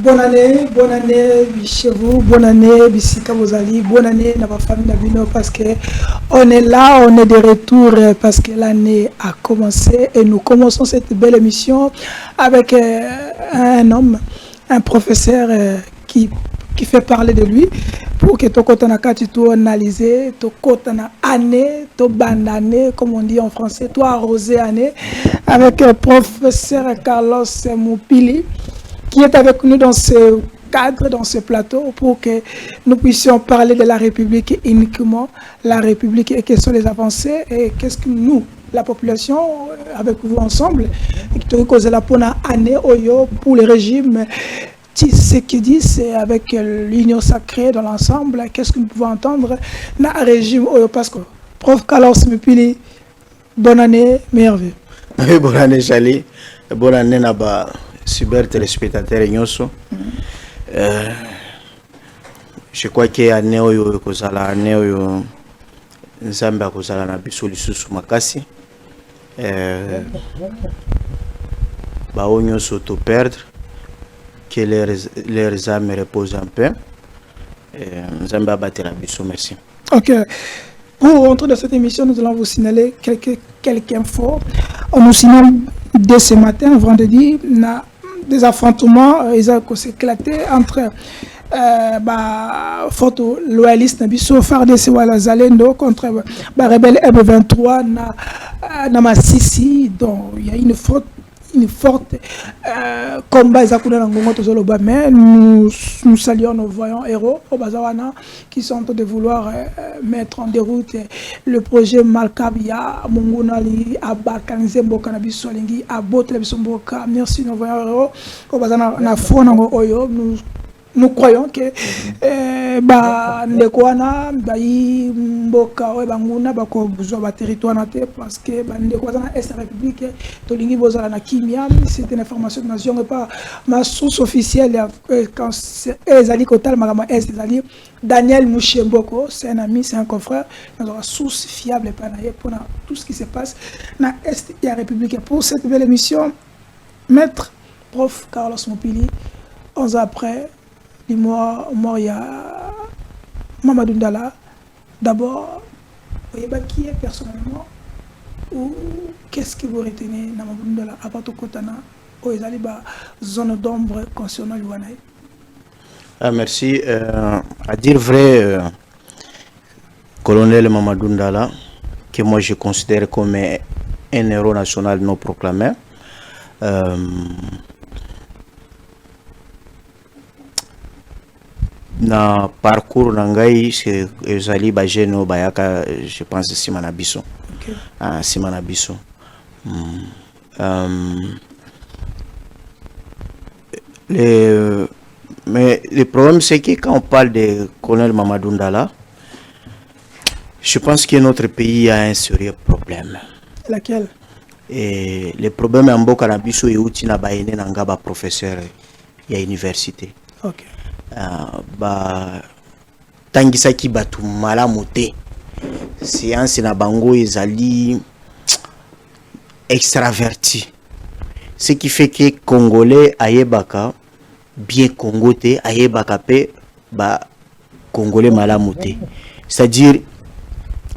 bonne année chez vous, bonne année Bissika Bozali, bonne année dans ma famille Nabino parce que on est là, on est de retour parce que l'année a commencé et nous commençons cette belle émission avec un homme, un professeur qui fait parler de lui pour que ton côté tu analyser, ton côté année, ton année, comme on dit en français, toi arrosé année avec le professeur Carlos Moupili qui est avec nous dans ce cadre, dans ce plateau, pour que nous puissions parler de la République uniquement, la République et quelles sont les avancées et qu'est-ce que nous, la population, avec vous ensemble, qui ont causé la première année pour le régime. Ce qu'ils disent, c'est avec l'union sacrée dans l'ensemble, qu'est-ce que nous pouvons entendre dans le régime parce que prof Carlos Moupili, bonne année, merveilleux. Oui, bonne année, Charlie. Bonne année, Naba. Super téléspectateurs et nyonso. Je crois que année oyo kozala année oyo nzambe akozala na biso lisusu makasi ba nyonso to perdre que leurs âmes reposent en paix. Nzambe abatela biso, merci. OK. Pour rentrer dans cette émission, nous allons vous signaler quelques infos. On nous signale dès ce matin, vendredi, des affrontements, ils ont éclaté entre photo loyaliste Nabiso FARDC Wala Zalendo contre rebelle M23 na Masisi. Donc il y a une forte combat mais nous saluons nos voyants héros au Bazawana qui sont en train de vouloir mettre en déroute le projet Malkabia Mungunali Abakanze Mboka Nabiso Lingi Abotle Bisomboka. Merci nos voyants héros au Bazana Fona Oyo. Nous croyons que ndekwana bayi mboka o banguna bako buzwa ba territoire naté parce que ndekwana est république tolingi bozala na kimia. C'est une information de nation et pas ma source officielle quand ezali kotal magama ezali Daniel Mouchemboko, c'est un ami, c'est un confrère, notre source fiable pour tout ce qui se passe na est et la république. Pour cette belle émission, maître prof Carlos Moupili, 11 ans après moi, il y a Mamadou Ndala. D'abord, qui est personnellement ou qu'est-ce que vous retenez dans Mamadou Ndala à part au Kotana ou les zone d'ombre concernant l'Ouanaï? Merci. À dire vrai, colonel Mamadou Ndala, que moi je considère comme un héros national non proclamé. Na parcours nangai c'est ezali ba jeune bayaka je pense simana biso. Okay. Simana biso. Mais le problème c'est que quand on parle de colonel Mamadou Ndala, je pense que notre pays a un sérieux problème. Laquelle? Et le problème en Mboka na biso yuti na baine na ngaba professeur ya université. OK. Tangisaki batu malamu te séance na bango ezali extraverti, ce qui fait que congolais ayebaka bien Congo te ayebaka pe ba congolais malamu te, c'est-à-dire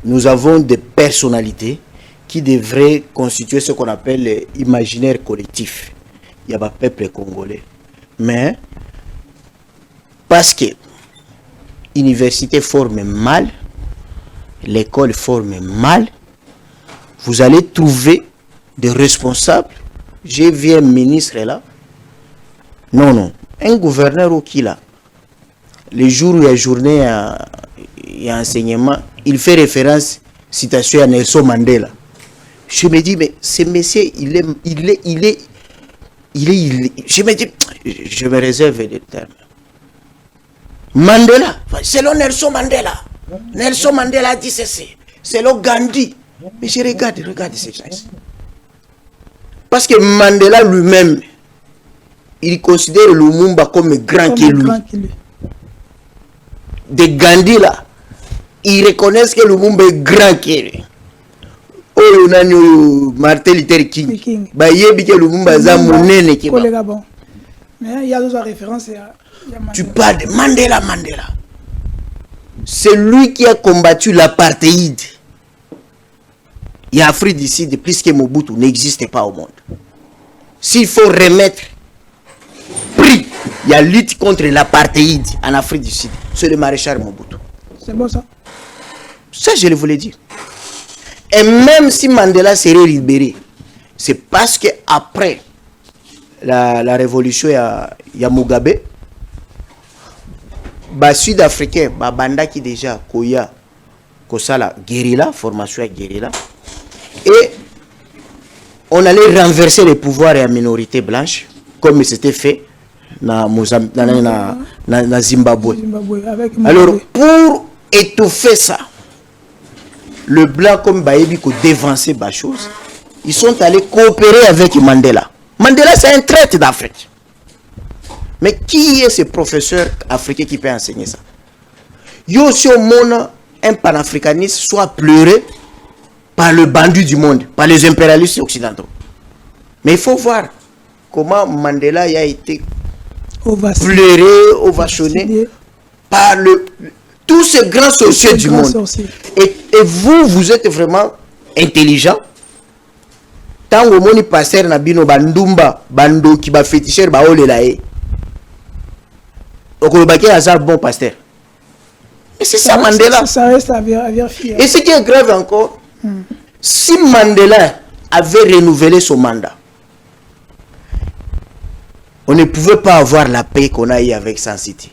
nous avons des personnalités qui devraient constituer ce qu'on appelle l'imaginaire collectif. Il y a ba peuple congolais, mais parce que l'université forme mal, l'école forme mal, vous allez trouver des responsables. J'ai vu un ministre là. Non, un gouverneur qui là. Le jour où il y a journée et enseignement, il fait référence, citation à Nelson Mandela. Je me dis, mais ce monsieur, il est, je me dis, je me réserve des termes. Mandela, selon Nelson Mandela. Nelson Mandela a dit ceci. Selon Gandhi. Mais je regarde ces gens. Parce que Mandela lui-même, il considère Lumumba comme grand que lui. De Gandhi là, ils reconnaissent que Lumumba est grand que lui. Oh, Martin Luther King. Bah, yebi que Lumumba za monene ki ba. Mais il y a d'autres références. Tu parles de Mandela. C'est lui qui a combattu l'apartheid. Il y a Afrique du Sud, plus que Mobutu n'existe pas au monde. S'il faut remettre prix, il y a lutte contre l'apartheid en Afrique du Sud. C'est le maréchal Mobutu. C'est bon ça? Ça, je le voulais dire. Et même si Mandela serait libéré, c'est parce qu'après la révolution, il y a Mugabe, les Sud-Africains, les Banda qui déjà, Koya, Kosala, guérilla, formation guérilla, et on allait renverser les pouvoirs et la minorité blanche, comme c'était fait dans Zimbabwe. Alors, pour étouffer ça, le blanc comme Bayebi qui dévançait les choses, ils sont allés coopérer avec Mandela. Mandela, c'est un traître d'Afrique. Mais qui est ce professeur africain qui peut enseigner ça? Yo, si au monde, un panafricaniste soit pleuré par le bandit du monde, par les impérialistes occidentaux. Mais il faut voir comment Mandela a été pleuré, ovationné par tous ces grands sorciers du monde. Et vous êtes vraiment intelligent. Tant que moni passer na bino bandumba bando qui ba féticheur ba olelae. Okolobaki azar bon pasteur. Et c'est ça Mandela. Ça reste à vérifier. Et ce qui est grave encore, si Mandela avait renouvelé son mandat, on ne pouvait pas avoir la paix qu'on a eu avec San City.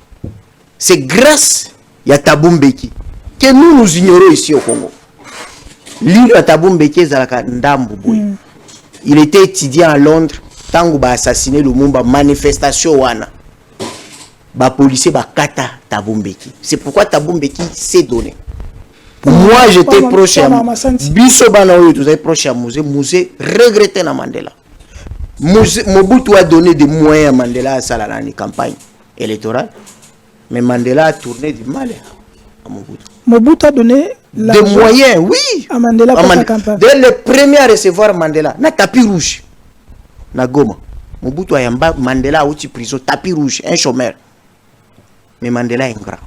C'est grâce à Thabo Mbeki que nous ignorons ici au Congo. L'île de Thabo Mbeki est à Ndamboubouy. Il était étudiant à Londres, tant qu'il a assassiné le monde, manifestation wana. Les policiers ont kata Thabo Mbeki. C'est pourquoi Thabo Mbeki s'est donné. Moi, j'étais proche à Biso Banaoyo, vous êtes proche à Mouzé regrettait na Mandela. Mobutu a donné des moyens à Mandela à Salalani campagne électorale, mais Mandela a tourné du mal à Mobutu. Mobutu a donné des moyens, oui, à Mandela pour sa campagne. Dès le premier à recevoir Mandela, na tapis rouge, na Goma. Mobutu a yamba Mandela a outi prison, tapis rouge, un chômeur. Mais Mandela est ingrat.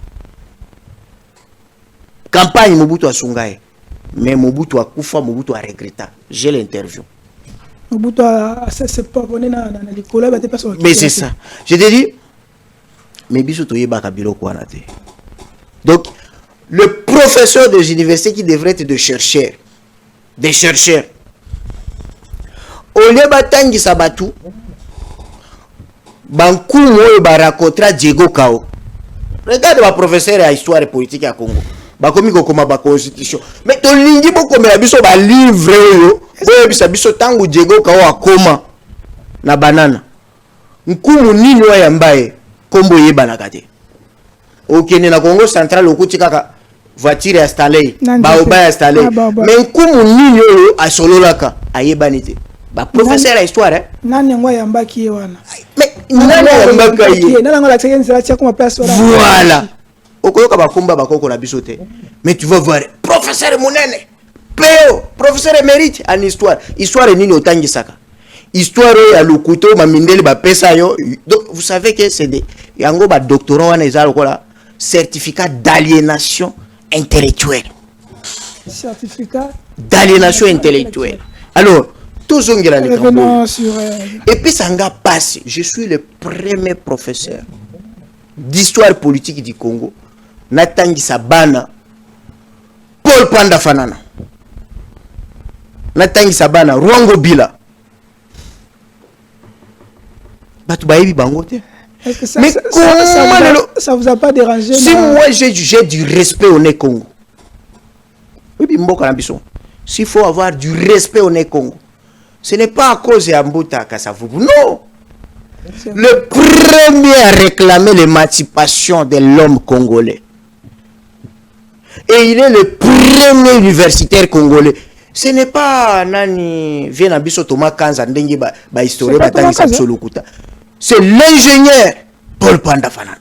Campagne Mobutu a Sungaye, mais Mobutu a Koufa, Mobutu a regretté. J'ai l'interview. Mobutu a c'est pas bonné dans les collègues, mais c'est ça. Je te dis, mais biso toye bakabilo kwa na te. Donc le professeur des universités qui devrait être des chercheurs, au lieu batangi sabatu, bankumo e barakotra Diego Kao. Regarde ma professeur à histoire et politique à Congo. Bakomi ko koma ba constitution. Mais to lingi boko me biso ba livre yo. Boye bisa biso tangu Diego Kao akoma na banana. Nkumu nini wa yambaye kombo yeba na kate. Okene na Congo central okuti kaka voiture installée, baoba installé. Mais nkumu nini yo asololaka ayebanite. Ba professeur à histoire hein. Nani ngwa yambaki wana. Mais nani yambaka yi. Nani ngwa tseke nzela tia kuma place wana. Voilà. Okoyoka bakumba bakoko na bisote. Mais tu vas voir professeur Munene. Peo, professeur émérite en histoire. Histoire nini otangi saka. Histoire ya lokuto mamindeli ba pesa yo. Donc vous savez que c'est des yango ba doctorat wana ezalo kola certificat d'aliénation intellectuelle. Certificat d'aliénation intellectuelle. Alors, tous ont gagné le Congo. Et puis ça nga passe. Je suis le premier professeur d'histoire politique du Congo. Natangi Sabana Paul Panda Fanana. Natangi Sabana Rwango Bila. Batu bayebi bangote. Est-ce que mais ça vous a pas dérangé? Si moi j'ai du respect au Né Congo. Oui, s'il faut avoir du respect au Né Congo, ce n'est pas à cause de Mbouta Kassavubu. Non. Le premier à réclamer l'émancipation de l'homme congolais. Et il est le premier universitaire congolais. Ce n'est pas Nani vient à Biso Thomas Kanza Ndengi ba historien Batangi Sapsolukuta. C'est l'ingénieur Paul Panda Fanana.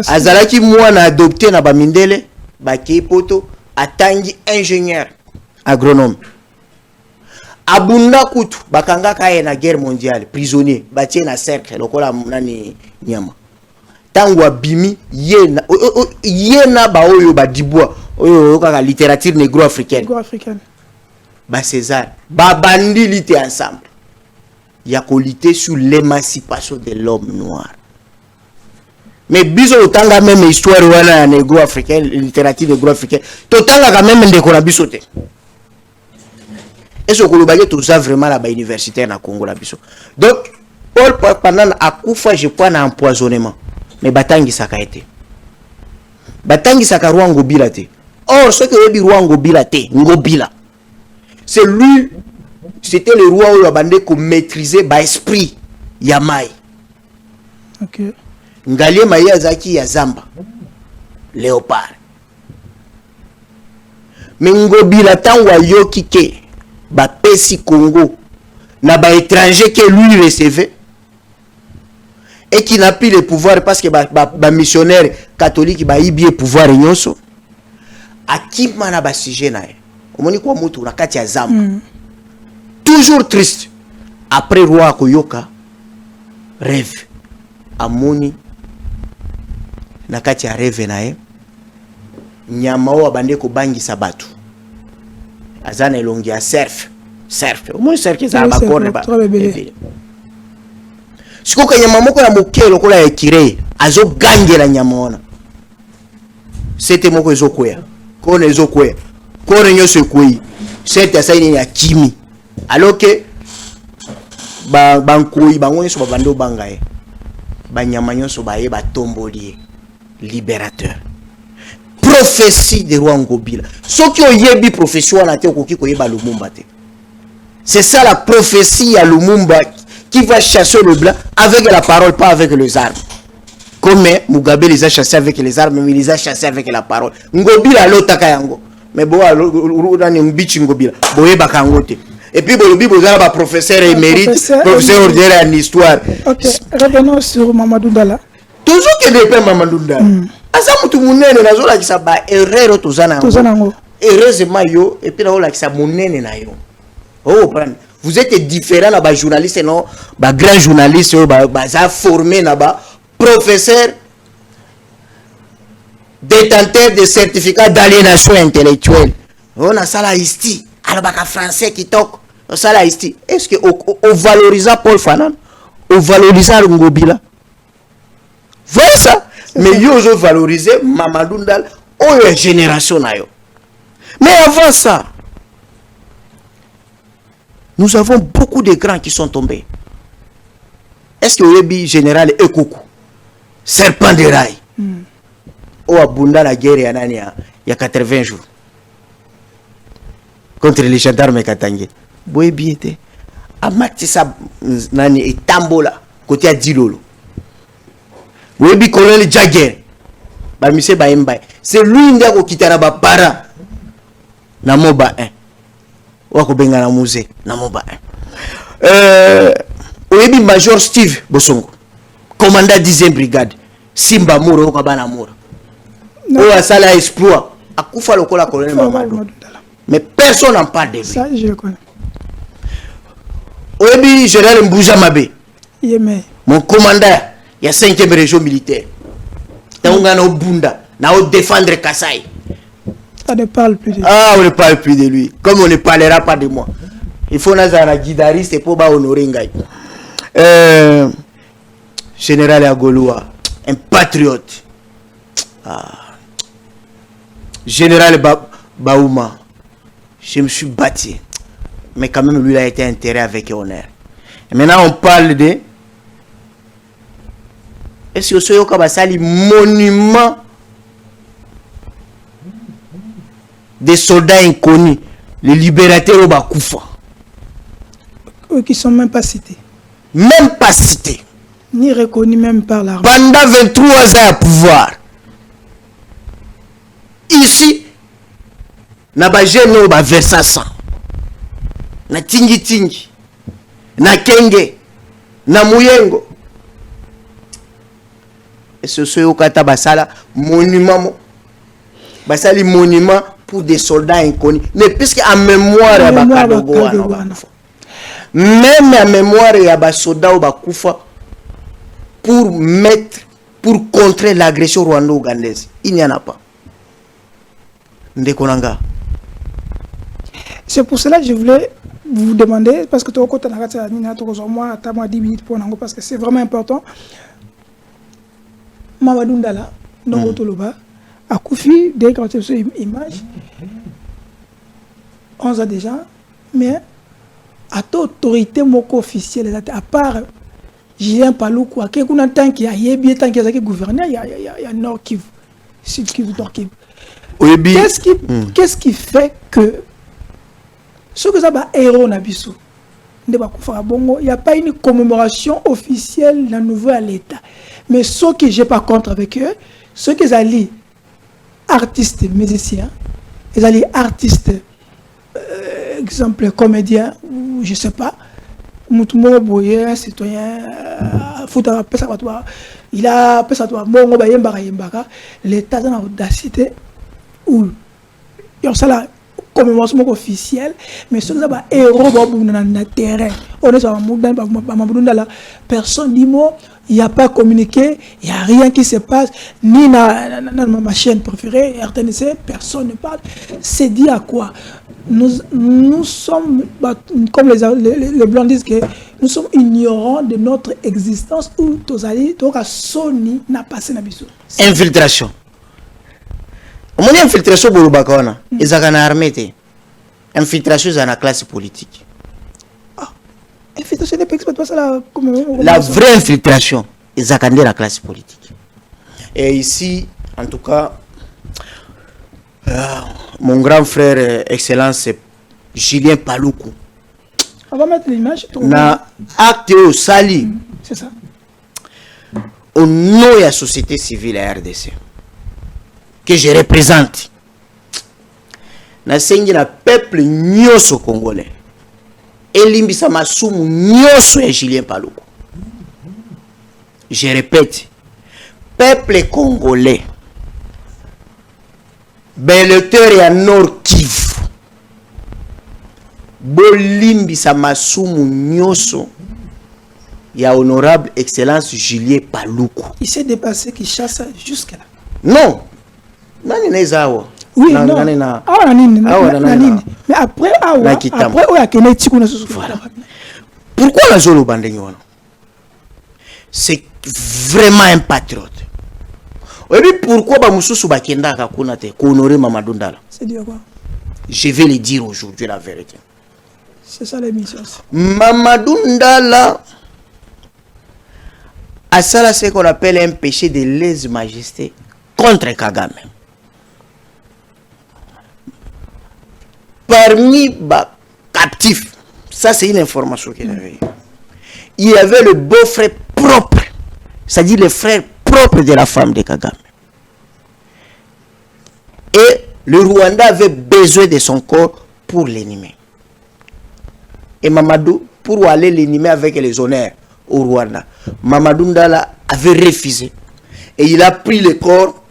Azalaki moi na adopté na Bamindele, Baki Poto, Atangi ingénieur agronome. abunda kutu bakanga kaye na guerre mondiale prisonnier batie na cercle lokola nani nyama tango abimi yena ba oyo badibwa oyo kaka littérature négro-africaine ba César ba bandi lité ensemble ya ko lutter sur l'émancipation de l'homme noir. Mais biso otanga même histoire wana négro-africaine littérature négro-africaine totanga quand même ndeko na biso te. Et ce que nous avons vraiment là-bas universitaire na Congo la biso. Donc Paul pendant à kufa je prends un empoisonnement. Mais batangi saka été. Batangi saka roi ngobila te. Or ce que veut roi ngobila te, ngobila. C'est lui, c'était le roi où abandé ko maîtriser ba esprit ya mai. OK. Ngalie mai azaki ya zamba. Léopard. Mais ngobila tangwa yoki ke ba pesi Congo na ba étranger que lui recevait et qui n'a plus le pouvoir parce que ba missionnaire catholique ba ibie pouvoir nyonso akima na ba sujet na omoni kwa mutu na kati ya zamba toujours triste après roi koyoka rêve amoni na kati ya rêve na nyama o abande ko bangisa batu azana elongi ya surf au moins surf qui ça ba corne ba siko ka nyama moko ya mokelo kola ya kire azo gangela nyama ona sete moko ezokoya kone ezokoya kone nyoso ekoi sete asaini ya kimi alors que ba nkoi bango nyoso babando bangaye ba nyama nyoso baye ba tomboli libérateur. Prophétie de roi Ngobila. Ce qui ont yebi prophétie wana te okoki koyeba Lumumba te. C'est ça la prophétie à Lumumba qui va chasser le blanc avec la parole, pas avec les armes. Comme Mugabe les a chassés avec les armes, mais il les a chassés avec la parole. Ngobila lotaka yango. Mais bo rudani mbichi Ngobila. Boyeba kango te. Et puis bolobi bozala ba professeur émérite, professeur ordinaire en histoire. OK, revenons sur Mamadou Dala. Toujours que dépend Mamadou Dala. Asa mutu munene nazola kisa ba erreur tozana ngo. Heureusement yo et puis nazola kisa munene na yo. Oh prendre. Vous êtes différents là ba journaliste non, ba grand journaliste ba za formé na ba professeur détenteur de certificat d'aliénation intellectuelle. On a ça là ici. Alors ba français qui toque. Ça là ici. Est-ce que on valorisa Paul Fanon? On valorisa Ngobila? Voilà ça. Mais yo je valoriser Mamadou Ndala ou génération na yo. Mais avant ça, nous avons beaucoup de grands qui sont tombés. Est-ce que vous avez général Ekoukou, serpent de rail, ou abunda la guerre il y a 80 jours contre les gendarmes Katangé. Boye biete. Amatissa nani et Tambola côté à Dilolo. Webi colonel Jagger ba mise ba emba c'est lui ndako kitana ba para na moba 1 wako benga na musée na moba 1 webi major Steve Bosongo commandant 10e brigade Simba Muro ko bana Muro o asala exploit akufa lokola colonel Mamadou mais personne n'en parle de lui. Ça je le connais. Webi général Mbouja Mabe Yeme mon commandant il y a 5e région militaire. On a Bunda, on défendre Kassai. On ne parle plus de lui. Ah, on ne parle plus de lui. Comme on ne parlera pas de moi. Il faut un guitariste pour honorer Ngaï. Général Agoloa, un patriote. Général Baouma, je me suis battu. Mais quand même, lui, il a été enterré avec honneur. Et maintenant, on parle de... Est-ce que ce kabasali monument des soldats inconnus, les libérateurs au Bakoufa? Qui sont même pas cités. Même pas cités. Ni reconnus même par l'armée. Pendant 23 ans à pouvoir. Ici, na ba jeune ba versa 100. Na tingi tingi. Na kenge. Na muyengo. Et ce soit au Kata Basala, monument. Basali monument pour des soldats inconnus. Mais puisque en mémoire, même à mémoire ya ba soda ou ba kufa pour contrer l'agression rwando-ougandaise. Il n'y en a pas. Ndekonanga. C'est pour cela que je voulais vous demander, parce que parce que c'est vraiment important. Mamadou Ndala, Ndongo Toloba, a Koufi, dès qu'on a une image, 11 ans déjà, mais à toute autorité moko officielle, à part Julien Paloukou, à quelqu'un tant qu'il y a bien tant qu'il y a gouverneur, il y a Nord Kivu, Sud Kivu, Nord Kivu. Qu'est-ce qui fait que ce que ça va héros Nabiso, il n'y a pas une commémoration officielle d'un nouveau à l'État. Mais ceux que je n'ai pas contre avec eux, ceux qui sont artistes, musiciens, ils sont artistes, exemple comédiens, ou je ne sais pas, Moutoumou Boye, un citoyen, il a l'État dans l'audacité, où il y a ça commémoration officielle, mais ceux qui sont héros dans le terrain, on est sur personne dit mot, il n'y a pas communiqué, il n'y a rien qui se passe, ni dans ma chaîne préférée, RTNC, personne ne parle. C'est dit à quoi? Nous sommes, comme les Blancs disent, que nous sommes ignorants de notre existence où Tozali, Sony n'a passé Nabiso. Infiltration. Mon infiltration pour le Bakona, ils ont armée. Infiltration dans la classe politique. Infiltration n'est pas ça la vraie infiltration, ils ont la classe politique. Et ici, en tout cas, mon grand frère, Excellence, c'est Julien Paloukou. On va mettre l'image. Na acte au Sali. C'est ça. Au nom de la société civile à RDC. Que je représente. Na sengi na peuple nyoso congolais. Elimbisa masumu nyoso ya Julien Paloukou. Je répète, peuple congolais, belecteur ya Nord Kivu, bolimbisa masumu nyoso ya honorable excellence Julien Paloukou. Il s'est dépassé qui chasse jusqu'à là. Non, nani nezawa. Oui, non. Mais après, pourquoi la Zolo Bandegno? C'est vraiment un patriote. Et puis pourquoi Bamousou Bakenda Kakunate, honorer Mamadou Ndala? C'est dire quoi? Je vais le dire aujourd'hui la vérité. C'est ça l'émission. Mamadou Ndala a ça ce qu'on appelle un péché de lèse-majesté contre Kagame. Parmi les captifs, ça c'est une information qu'il avait. Il y avait le beau-frère propre, c'est-à-dire le frère propre de la femme de Kagame. Et le Rwanda avait besoin de son corps pour l'animer. Et Mamadou, pour aller l'animer avec les honneurs au Rwanda, Mamadou Ndala avait refusé. Et il a pris le corps,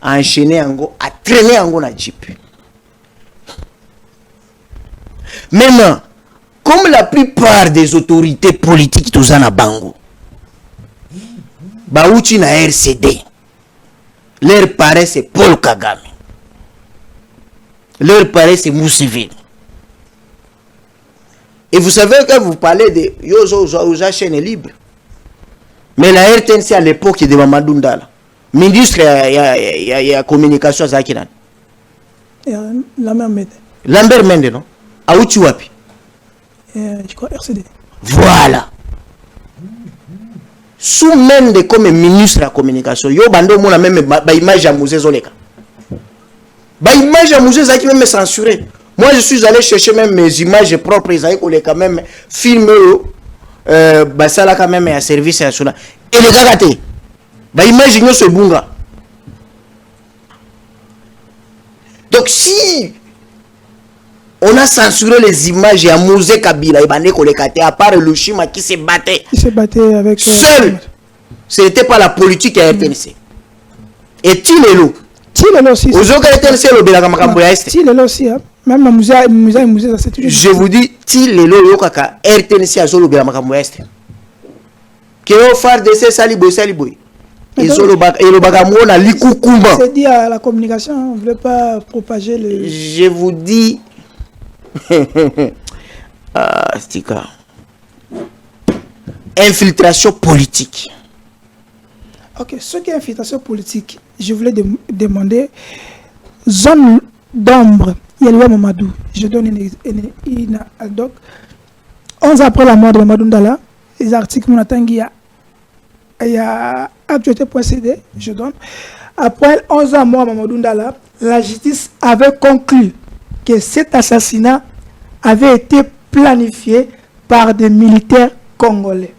a enchaîné en go, a traîné en go dans le jeep. Maintenant, comme la plupart des autorités politiques tous en Bango, Baouchi na RCD, leur parrain c'est Paul Kagame, leur parrain c'est Museveni. Et vous savez quand vous parlez de Yozo chaîne libre, mais la RTNC à l'époque de Mamadou Ndala, ministre il y a communication à Zakinan. Lambert Mende, non? Aouti wapi? Je crois RCD. Voilà. Sous Mende comme ministre de la communication, yo bando mona même ba image à Moussé Zoleka. Ba image à Moussé Zaki même censuré. Moi je suis allé chercher même mes images propres, ils ont quand même filmé ba ça là quand même un service national. Et les gars gâtés. Ba image ño se bunga. Donc si on a censuré les images à Mouzé Kabila et Bane Kolekate, à part le Chima qui se battait. Il se battait avec. Seul. Ce n'était pas la politique à RTNC. Et Tilelo. Tilelo aussi. Aux autres RTNC, le Belagamakamboya Est. Tilelo aussi. Même le musée, ça c'est toujours. Je vous dis, si les lois kaka RTNC a solo bela makambo est. Que au phare de ces saliboy. Et solo bagamono na likukumba. C'est dit à la communication, on ne voulait pas propager le. Je vous dis. Stika. Infiltration politique. Ok, ce qui est infiltration politique, je voulais demander zone d'ombre. Yelwa Mamadou, je donne une doc. 11 ans après la mort de Mamadou Ndala, les articles Monatangi il y a actualité.cd, je donne. Après 11 ans mort de Mamadou Ndala, la justice avait conclu que cet assassinat avait été planifié par des militaires congolais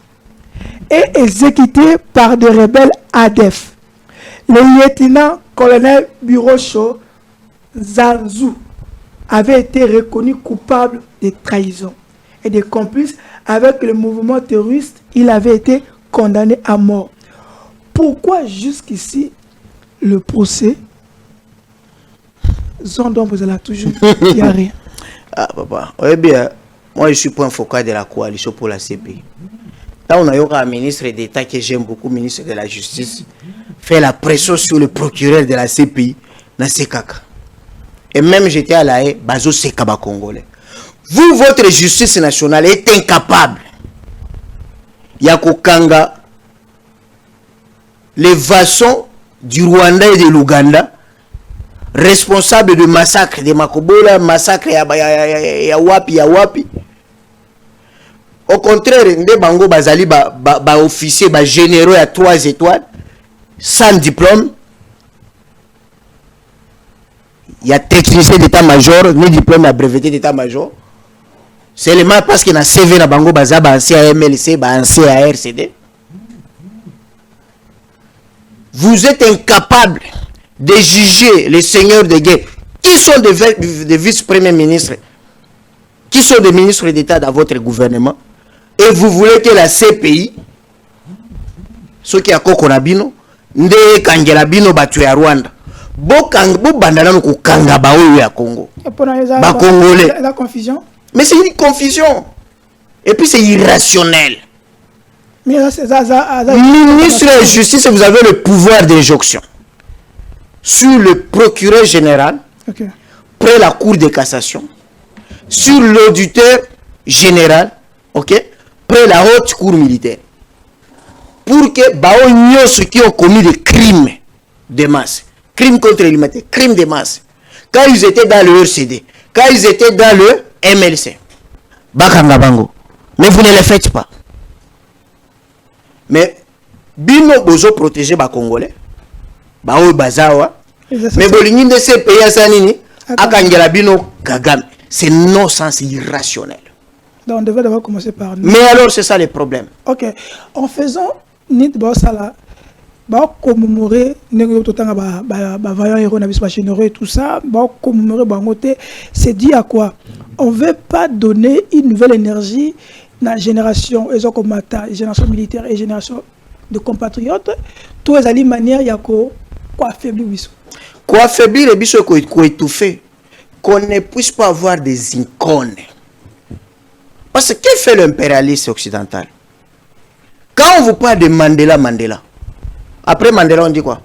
et exécuté par des rebelles ADF. Le lieutenant-colonel Burocho Zanzou avait été reconnu coupable de trahison et de complice avec le mouvement terroriste. Il avait été condamné à mort. Pourquoi jusqu'ici le procès zone d'ombre, vous allez toujours, il n'y a rien. Ah papa, oui bien, moi je suis point focal de la coalition pour la CPI. Là on a eu un ministre d'État que j'aime beaucoup, ministre de la Justice, fait la pression sur le procureur de la CPI, dans ces caca. Et même j'étais à la haie, Bazo Sekaba Congolais. Vous, votre justice nationale est incapable. Yako Kanga, les vassaux du Rwanda et de l'Ouganda, responsables de massacre de Makobola, massacre ya Wapi. Au contraire, Nde Bango Bazali, officier, généraux à 3 étoiles, sans diplôme. Il y a technicien d'état-major, ni diplôme à breveté d'état-major. Seulement parce qu'il y a CV na Bango Baza, ancien MLC, ancien RCD. Vous êtes incapable de juger les seigneurs de guerre qui sont des vice-premiers ministres, qui sont des ministres d'État dans votre gouvernement, et vous voulez que la CPI, ceux qui ont Kokonabino, Nde Kangelabino Batu ya Rwanda, bandana no kanga baoyo ya Congo. Ba Congolais. La confusion. Mais c'est une confusion. Et puis c'est irrationnel. Mais ministre de la Justice, vous avez le pouvoir d'injonction sur le procureur général, okay, près la Cour de cassation, sur l'auditeur général, ok, près la haute cour militaire, pour que ceux qui ont commis des crimes de masse, crimes contre l'humanité, crimes de masse, quand ils étaient dans le RCD, quand ils étaient dans le MLC, Bakanga Bango, mais vous ne le faites pas. Mais bino bozo protéger ba Congolais, bao bazawa, mais bolingi de ces pays à sanini, akangela bino Kagame, c'est non sens irrationnel. Donc on devait d'abord commencer par nous. Mais alors c'est ça le problème. Ok, en faisant nit bosala, ba commémorer nengo totanga ba vaillant héros na bispa généraux et tout ça, ba commémorer bangote, c'est dit à quoi? On veut pas donner une nouvelle énergie la génération génération militaire et génération de compatriotes, tous les alliés manière il y a quoi affaiblir biso. Quoi affaiblir les biso quoi étouffer, qu'on ne puisse pas avoir des icônes. Parce que qu'est-ce que fait l'impérialisme occidental? Quand on vous parle de Mandela, après Mandela on dit quoi?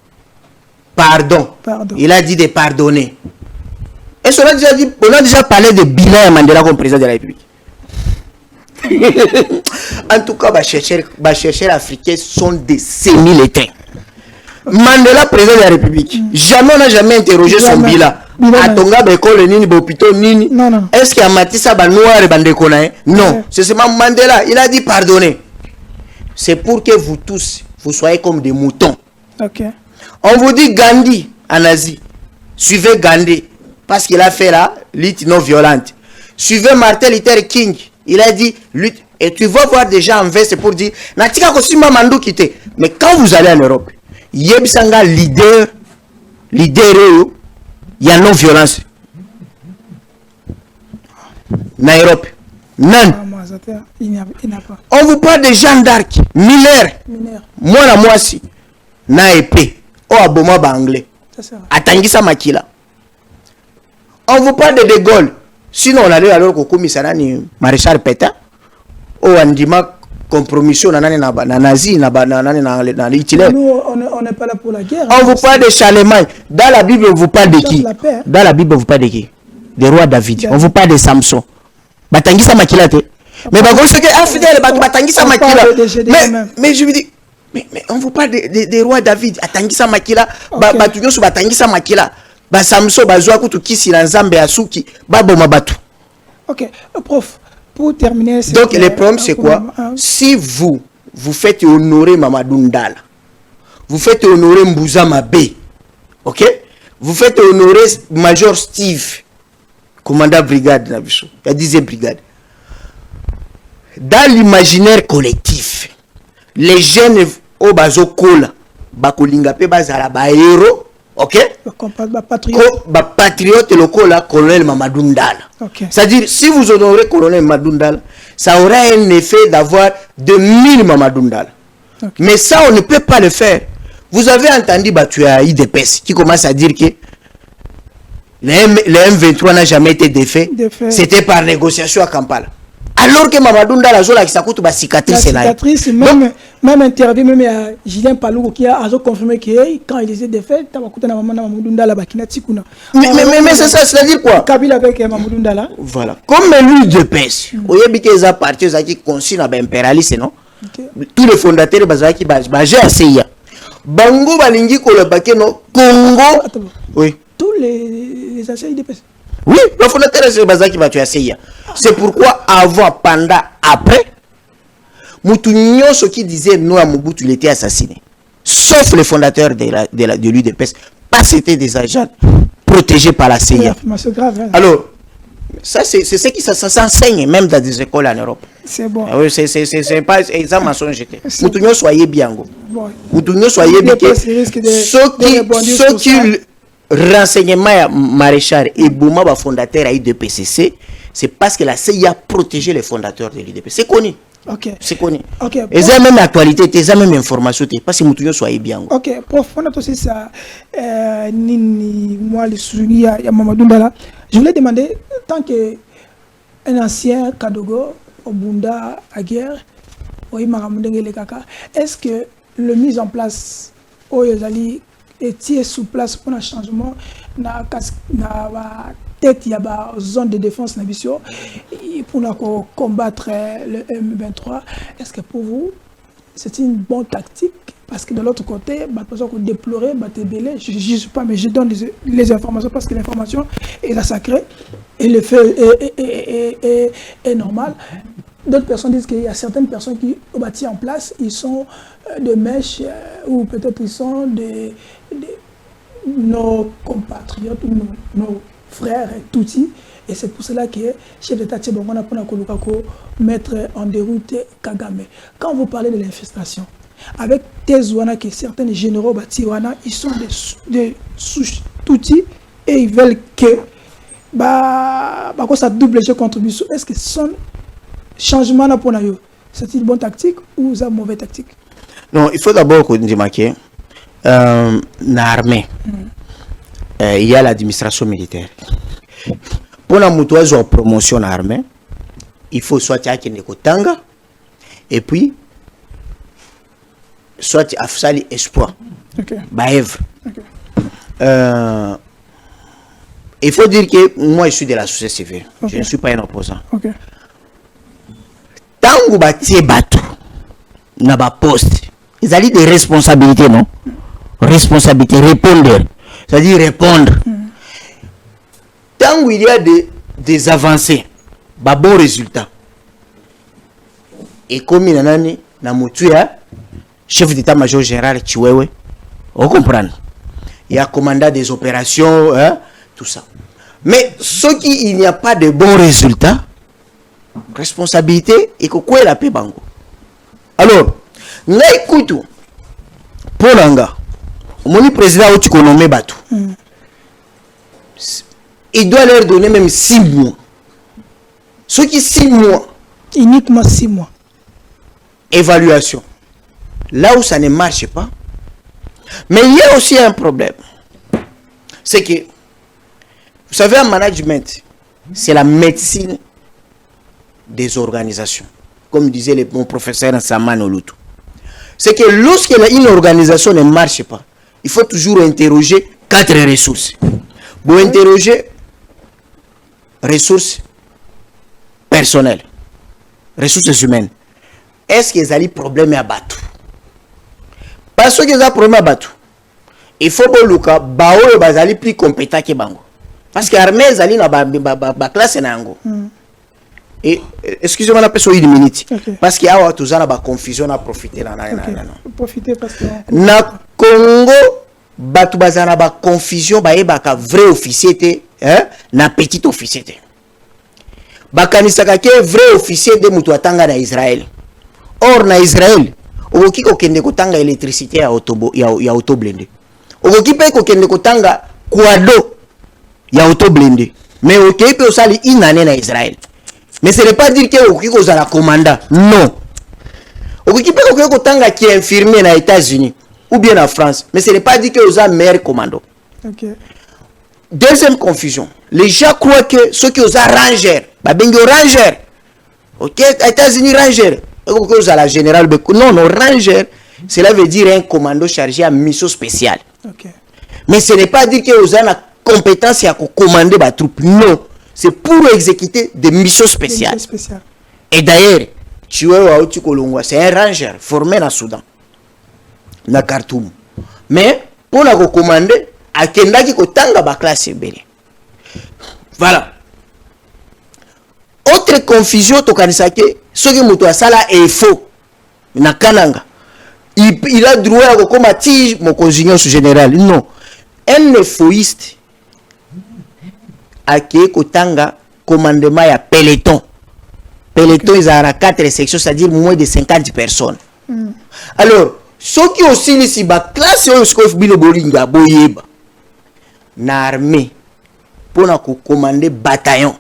Pardon. Il a dit de pardonner. Et on a déjà parlé de bilan à Mandela comme président de la République. En tout cas, les chercheurs africains sont des semi-létrés. Mandela, président de la République, jamais on n'a jamais interrogé son bilan. Atonga Bekole Nini Bopito Nini. Est-ce qu'il y a Matissa Banoir et Bandekona? Non, c'est seulement Mandela. Il a dit pardonner. C'est pour que vous tous, vous soyez comme des moutons. Okay. On vous dit Gandhi en Asie. Suivez Gandhi parce qu'il a fait la lutte non violente. Suivez Martin Luther King. Il a dit lutte. Et tu vas voir des gens en veste pour dire Natika Kosima Mandou quitté. Mais quand vous allez en Europe, Yebsanga leader, il y a non violence. En Europe, non. On vous parle de Jeanne d'Arc, Miller. Moi si, na épée. Oh aboma ba anglais. Atangisa makila. On vous parle de Gaulle. Sinon, on allait alors au commissariat ni maréchal Pétain. Ou on dit ma compromission na nazi na Hitler. Nous, on n'est pas là pour la guerre. On vous parle de Charlemagne. Dans la Bible, on vous parle de qui? Dans la Bible, on vous parle de qui? Des rois David. On vous parle de Samson. Batangisa Makila te. Mais bah, ce que fidèle, Batangisa Makila. Mais je veux dire, mais on vous parle des rois David. Atangisa Makila. Batunyo sou Batangisa Makila. Ba Samson, bazwa kutu kisi na Nzambe asuki. Baboma batu. Ok, prof. Pour terminer. Donc le problème c'est quoi? Si vous faites honorer Mamadou Ndala, vous faites honorer Mbouza Mabé, ok? Vous faites honorer Major Steve, commandant brigade, la 10e brigade. Dans l'imaginaire collectif, les jeunes au bazo kola, bakolinga pe bazala ba héros, ok? Patriote local, colonel Mamadou Ndala. Okay. C'est-à-dire, si vous honorez colonel Mamadou Ndala, ça aura un effet d'avoir 2000 Mamadou Ndala. Okay. Mais ça, on ne peut pas le faire. Vous avez entendu tu as IDPS qui commence à dire que le M23 n'a jamais été défait. C'était par négociation à Kampala. Alors que Mamadou Ndala zola qui s'acoute ba cicatrice là. Même interview même à Julien Palouko qui a confirmé que quand il était défait, tabakuta na Mamadou Ndala bakina tikuna. Mais c'est ça, c'est-à-dire quoi? Kabila avec Mamadou Ndala. Voilà. Comme lui de pèse. Oyebi que za parti za qui conçu na impérialiste non? Tous les fondateurs bazaki qui baje aseya. Bango balingi ko le bakeno Congo. Oui. Tous les anciens IDPS. Oui, le fondateur c'est Bazaki va tuer Seya. C'est pourquoi avant, pendant, après, Moutounio, ce qui disait non à Mobutu, il était assassiné. Sauf le fondateur de l'UDPS. Parce que c'était des agents protégés par la CIA. C'est grave. Hein. Alors, ça c'est ce qui s'enseigne même dans des écoles en Europe. C'est bon. Oui, c'est pas ça mensonge. Moutounio, soyez bien. Moutounio, soyez bien. Ceux qui renseignement maréchal et Bouma fondateur à l'UDPCC, c'est parce que la CIA a protégé les fondateurs de l'UDP. C'est connu. Ok. C'est connu. Ok. Et ça même actualité, ça même information, parce que Moutounio soit bien. Ok. Prof, on a aussi ça. Nini, moi, le souvenir, il y a Mamadou Ndala. Je voulais demander, tant qu'un ancien Kadogo, Obunda, à guerre, est-ce que le mise en place, Oyozali, et sous place pour un changement na tête il y a zone de défense pour combattre le M23, est-ce que pour vous c'est une bonne tactique? Parce que de l'autre côté, déplorer, je ne juge pas, mais je donne les informations parce que l'information est la sacrée et le fait est normal. D'autres personnes disent qu'il y a certaines personnes qui ont bâti en place, ils sont de mèches ou peut-être ils sont nos compatriotes ou nos frères Tutsis. Et c'est pour cela que chef d'État Tchébongo pour mettre en déroute Kagame. Quand vous parlez de l'infiltration, avec Tezouana, que certains généraux Batiwana, ils sont des Tutsis et ils veulent que ça double jeu contribution. Est-ce que son changement pour nous, c'est une bonne tactique ou c'est une mauvaise tactique? Non, il faut d'abord qu'on dise que dans l'armée, il y a l'administration militaire. Pour la moutouage promotion dans l'armée, il faut soit qu'il y ait Kotanga et puis soit Afsali Espoir. Baèvre. Il faut dire que moi je suis de la société civile. Je ne suis pas un opposant. Tant que tu bateau, n'a pas poste. Ils ont des responsabilités, non? Responsabilité, répondre. C'est-à-dire répondre. Tant qu'il y a des avancées, bah bon résultat. Et comme il y a un chef d'état-major général Chiwewe, on comprend. Il y a commandant des opérations, hein, tout ça. Mais ce qui il n'y a pas de bons résultats, responsabilité et quoi la paix bango. Alors, n'écoute pour l'anga, mon président a nommé Batou. Il doit leur donner même 6 mois. Ceux qui 6 mois. Uniquement 6 mois. Évaluation. Là où ça ne marche pas. Mais il y a aussi un problème. C'est que Vous savez, en management, c'est la médecine des organisations. Comme disait mon professeur Saman Olutu. C'est que lorsqu'une organisation ne marche pas, il faut toujours interroger 4 ressources. Vous interroger ressources personnelles, ressources humaines. Est-ce qu'ils ont des problèmes à battre? Parce qu'ils ont des problèmes à battre. Il faut que le cas soit plus compétent que Bango. Parce que l'armée est dans la classe. Et excusez-moi, on a une minute. Parce qu'il y a toujours une confusion à profiter. Profiter parce que. Na Congo, batu bazana ba confusion ba ebaka vrai officier na petit officier te. Bakanisaka ke vrai officier de mutu atanga na Israël. Or na Israël, okoki kokende kotanga électricité ya auto blindé. Okoki pe kokende kotanga kwado ya auto blindé. Mais okoki pe osali une année na Israël. Mais ce n'est pas dire que okoki kozala commandant. Non. Okoki pe okoki kotanga qui est infirmier na États-Unis ou bien en France, mais ce n'est pas dit que vous avez meilleur commando. Okay. Deuxième confusion. Les gens croient que ceux qui ont ranger, ranger. Ok, États-Unis ranger. Vous avez la générale. Non, non, ranger, cela veut dire un commando chargé à mission spéciale. Okay. Mais ce n'est pas dit que vous avez la compétence à commander la troupe. Non, c'est pour exécuter des missions spéciales. Et d'ailleurs, tu vois, c'est un ranger formé dans le Soudan. Na Khartoum. Mais pour la recommander, à Kendaki Kotanga ba classe belé. Voilà. Autre confusion to kanisake, ce que muto asala est faux. Na Kananga. Il a droit à combattre mon conjugant général. Non. Un infoïste a qui Kotanga commandement ya peloton. Peloton ils ont 4 sections, c'est-à-dire moins de 50 personnes. Alors ceux qui aussi ici ba classe au bilo bolinga boyeba na armée pour na commander bataillon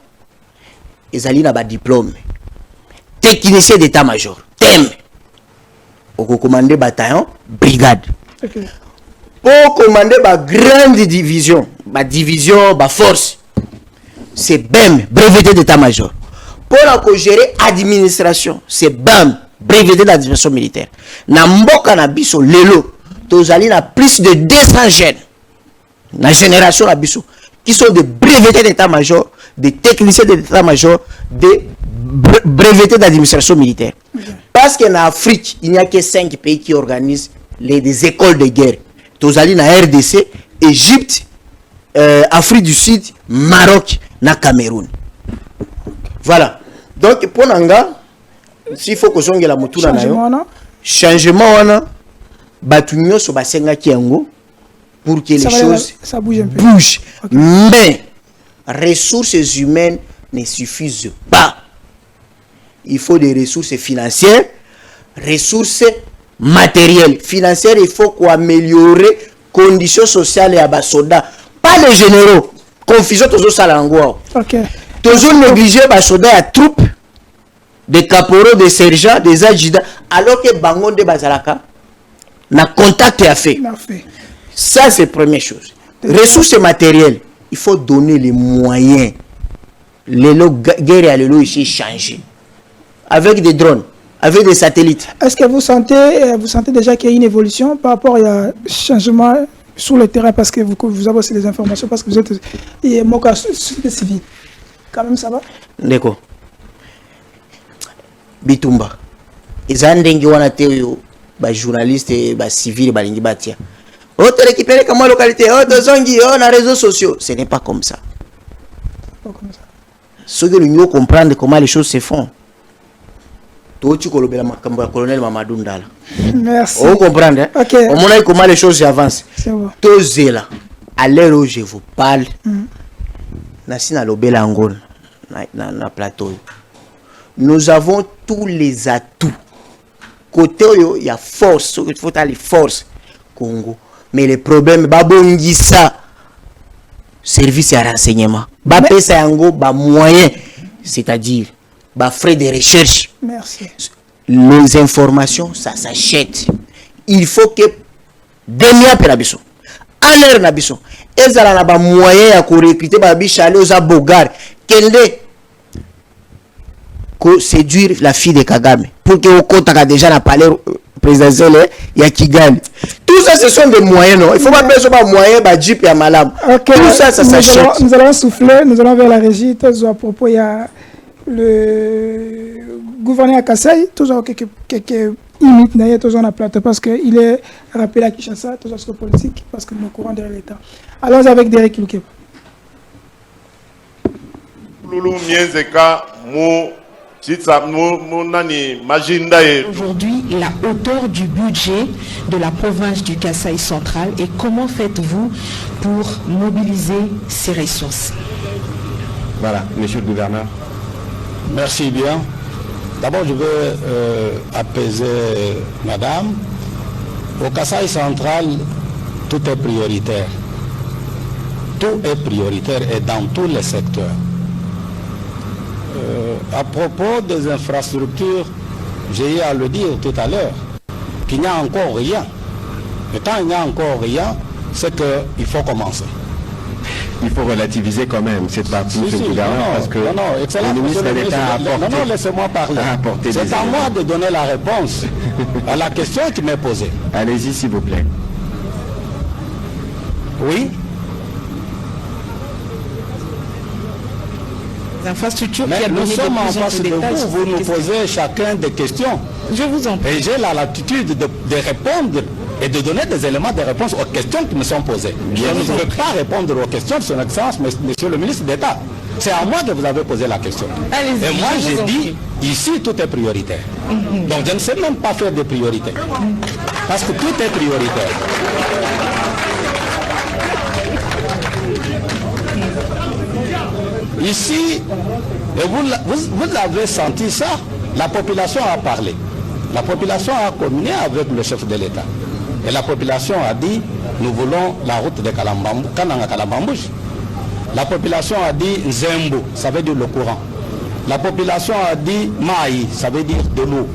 ezali na ba diplôme technicien d'état-major tem au commander bataillon brigade okay. Pour commander ba grande division ba force c'est BEM brevet d'état-major pour la gérer administration c'est BAM brevet d'administration militaire. Na mboka na biso lelo tozali na plus de 200 jeunes na génération na biso qui sont des brevetés d'état-major, des techniciens d'état-major, des brevetés d'administration militaire. Parce qu'en Afrique, il n'y a que 5 pays qui organisent des écoles de guerre. Tozali na RDC, Égypte, Afrique du Sud, Maroc, na Cameroun. Voilà. Donc pour Nanga, s'il faut que zonge la motu na yo changement wana batunyo so basenga kiango pour que les choses ça bouge un peu. Bougent. Okay. Mais ressources humaines ne suffisent pas. Il faut des ressources financières, ressources matérielles. Financières, il faut améliorer conditions sociales et à bas soldats. Pas les généraux. Confusion toujours salango. OK. Toujours négliger bas soldats à troupes des caporaux, des sergents, des adjudants, alors que Bangon de Bazalaka n'a contact à fait. Ça, c'est la première chose. Ressources matérielles, il faut donner les moyens. Les guerres à l'élo ici changent. Avec des drones, avec des satellites. Est-ce que vous sentez déjà qu'il y a une évolution par rapport à changement sur le terrain parce que vous avez aussi des informations, parce que vous êtes civil. Quand même, ça va? D'accord. Bitumba ezandengi wana teyo ba journaliste ba civil ba lingi batia autre récupérer comme localité autre zongi on a réseaux sociaux, ce n'est pas comme ça. Ceux qui nous comprendre comment les choses se font. Toi tu kolobela makambo ya colonel Mamadou Ndala. Merci. On comprend hein? Okay. On montre comment les choses avancent. C'est bon. Tozela à l'heure où je vous parle. Nasina lobela ngol na plateau. Nous avons tous les atouts. Côté il y a force, il faut aller force Congo. Mais le problème, babongisa service à renseignement. Bapesa yango ba moyen, c'est-à-dire ba frais de recherche. Merci. Les informations, ça s'achète. Il faut que demi après nabiso, à l'heure nabiso, ezala na ba moyen ya ko recruter ba bichale oza bogar kende ko séduire la fille de Kagame pour que au kotaka déjà na palais présidentiel ya Kigali. Tout ça ce sont des moyens, non? Il faut pas mettre pas moyens ba jeep ya malam. Okay. Tout ça s'achète. Nous allons souffler, nous allons vers la régie. Toujours à propos, il y a le gouverneur à Kassai, toujours quelques minutes d'ailleurs, toujours on a plateau parce qu'il est rappelé à Kinshasa, toujours sur politique, parce que nous courons derrière l'État. Allons avec Derek Luke. Lulu Mienzeka mo aujourd'hui, la hauteur du budget de la province du Kasaï central et comment faites-vous pour mobiliser ces ressources? Voilà, monsieur le gouverneur. Merci bien. D'abord, je veux apaiser madame. Au Kasaï central, tout est prioritaire. Tout est prioritaire et dans tous les secteurs. À propos des infrastructures, j'ai eu à le dire tout à l'heure, qu'il n'y a encore rien. Et tant il n'y a encore rien, c'est qu'il faut commencer. Il faut relativiser quand même cette partie, monsieur le gouverneur, parce que le ministre de l'État a apporté... Non, laissez-moi parler. C'est à moi de donner la réponse à la question qui m'est posée. Allez-y, s'il vous plaît. Oui. Infrastructures mais nous sommes en face de vous, vous nous posez chacun des questions. Je vous en prie. Et j'ai la latitude de répondre et de donner des éléments de réponse aux questions qui me sont posées. Je ne peux pas répondre aux questions de son excellence, monsieur le ministre d'État. C'est à moi que vous avez posé la question. Et moi j'ai dit, ici tout est prioritaire. Donc je ne sais même pas faire de priorité. Parce que tout est prioritaire. Ici, et vous avez senti ça, la population a parlé. La population a communié avec le chef de l'État. Et la population a dit, nous voulons la route de Kananga Kalambambouche. La population a dit Zembo, ça veut dire le courant. La population a dit Maï, ça veut dire de l'eau.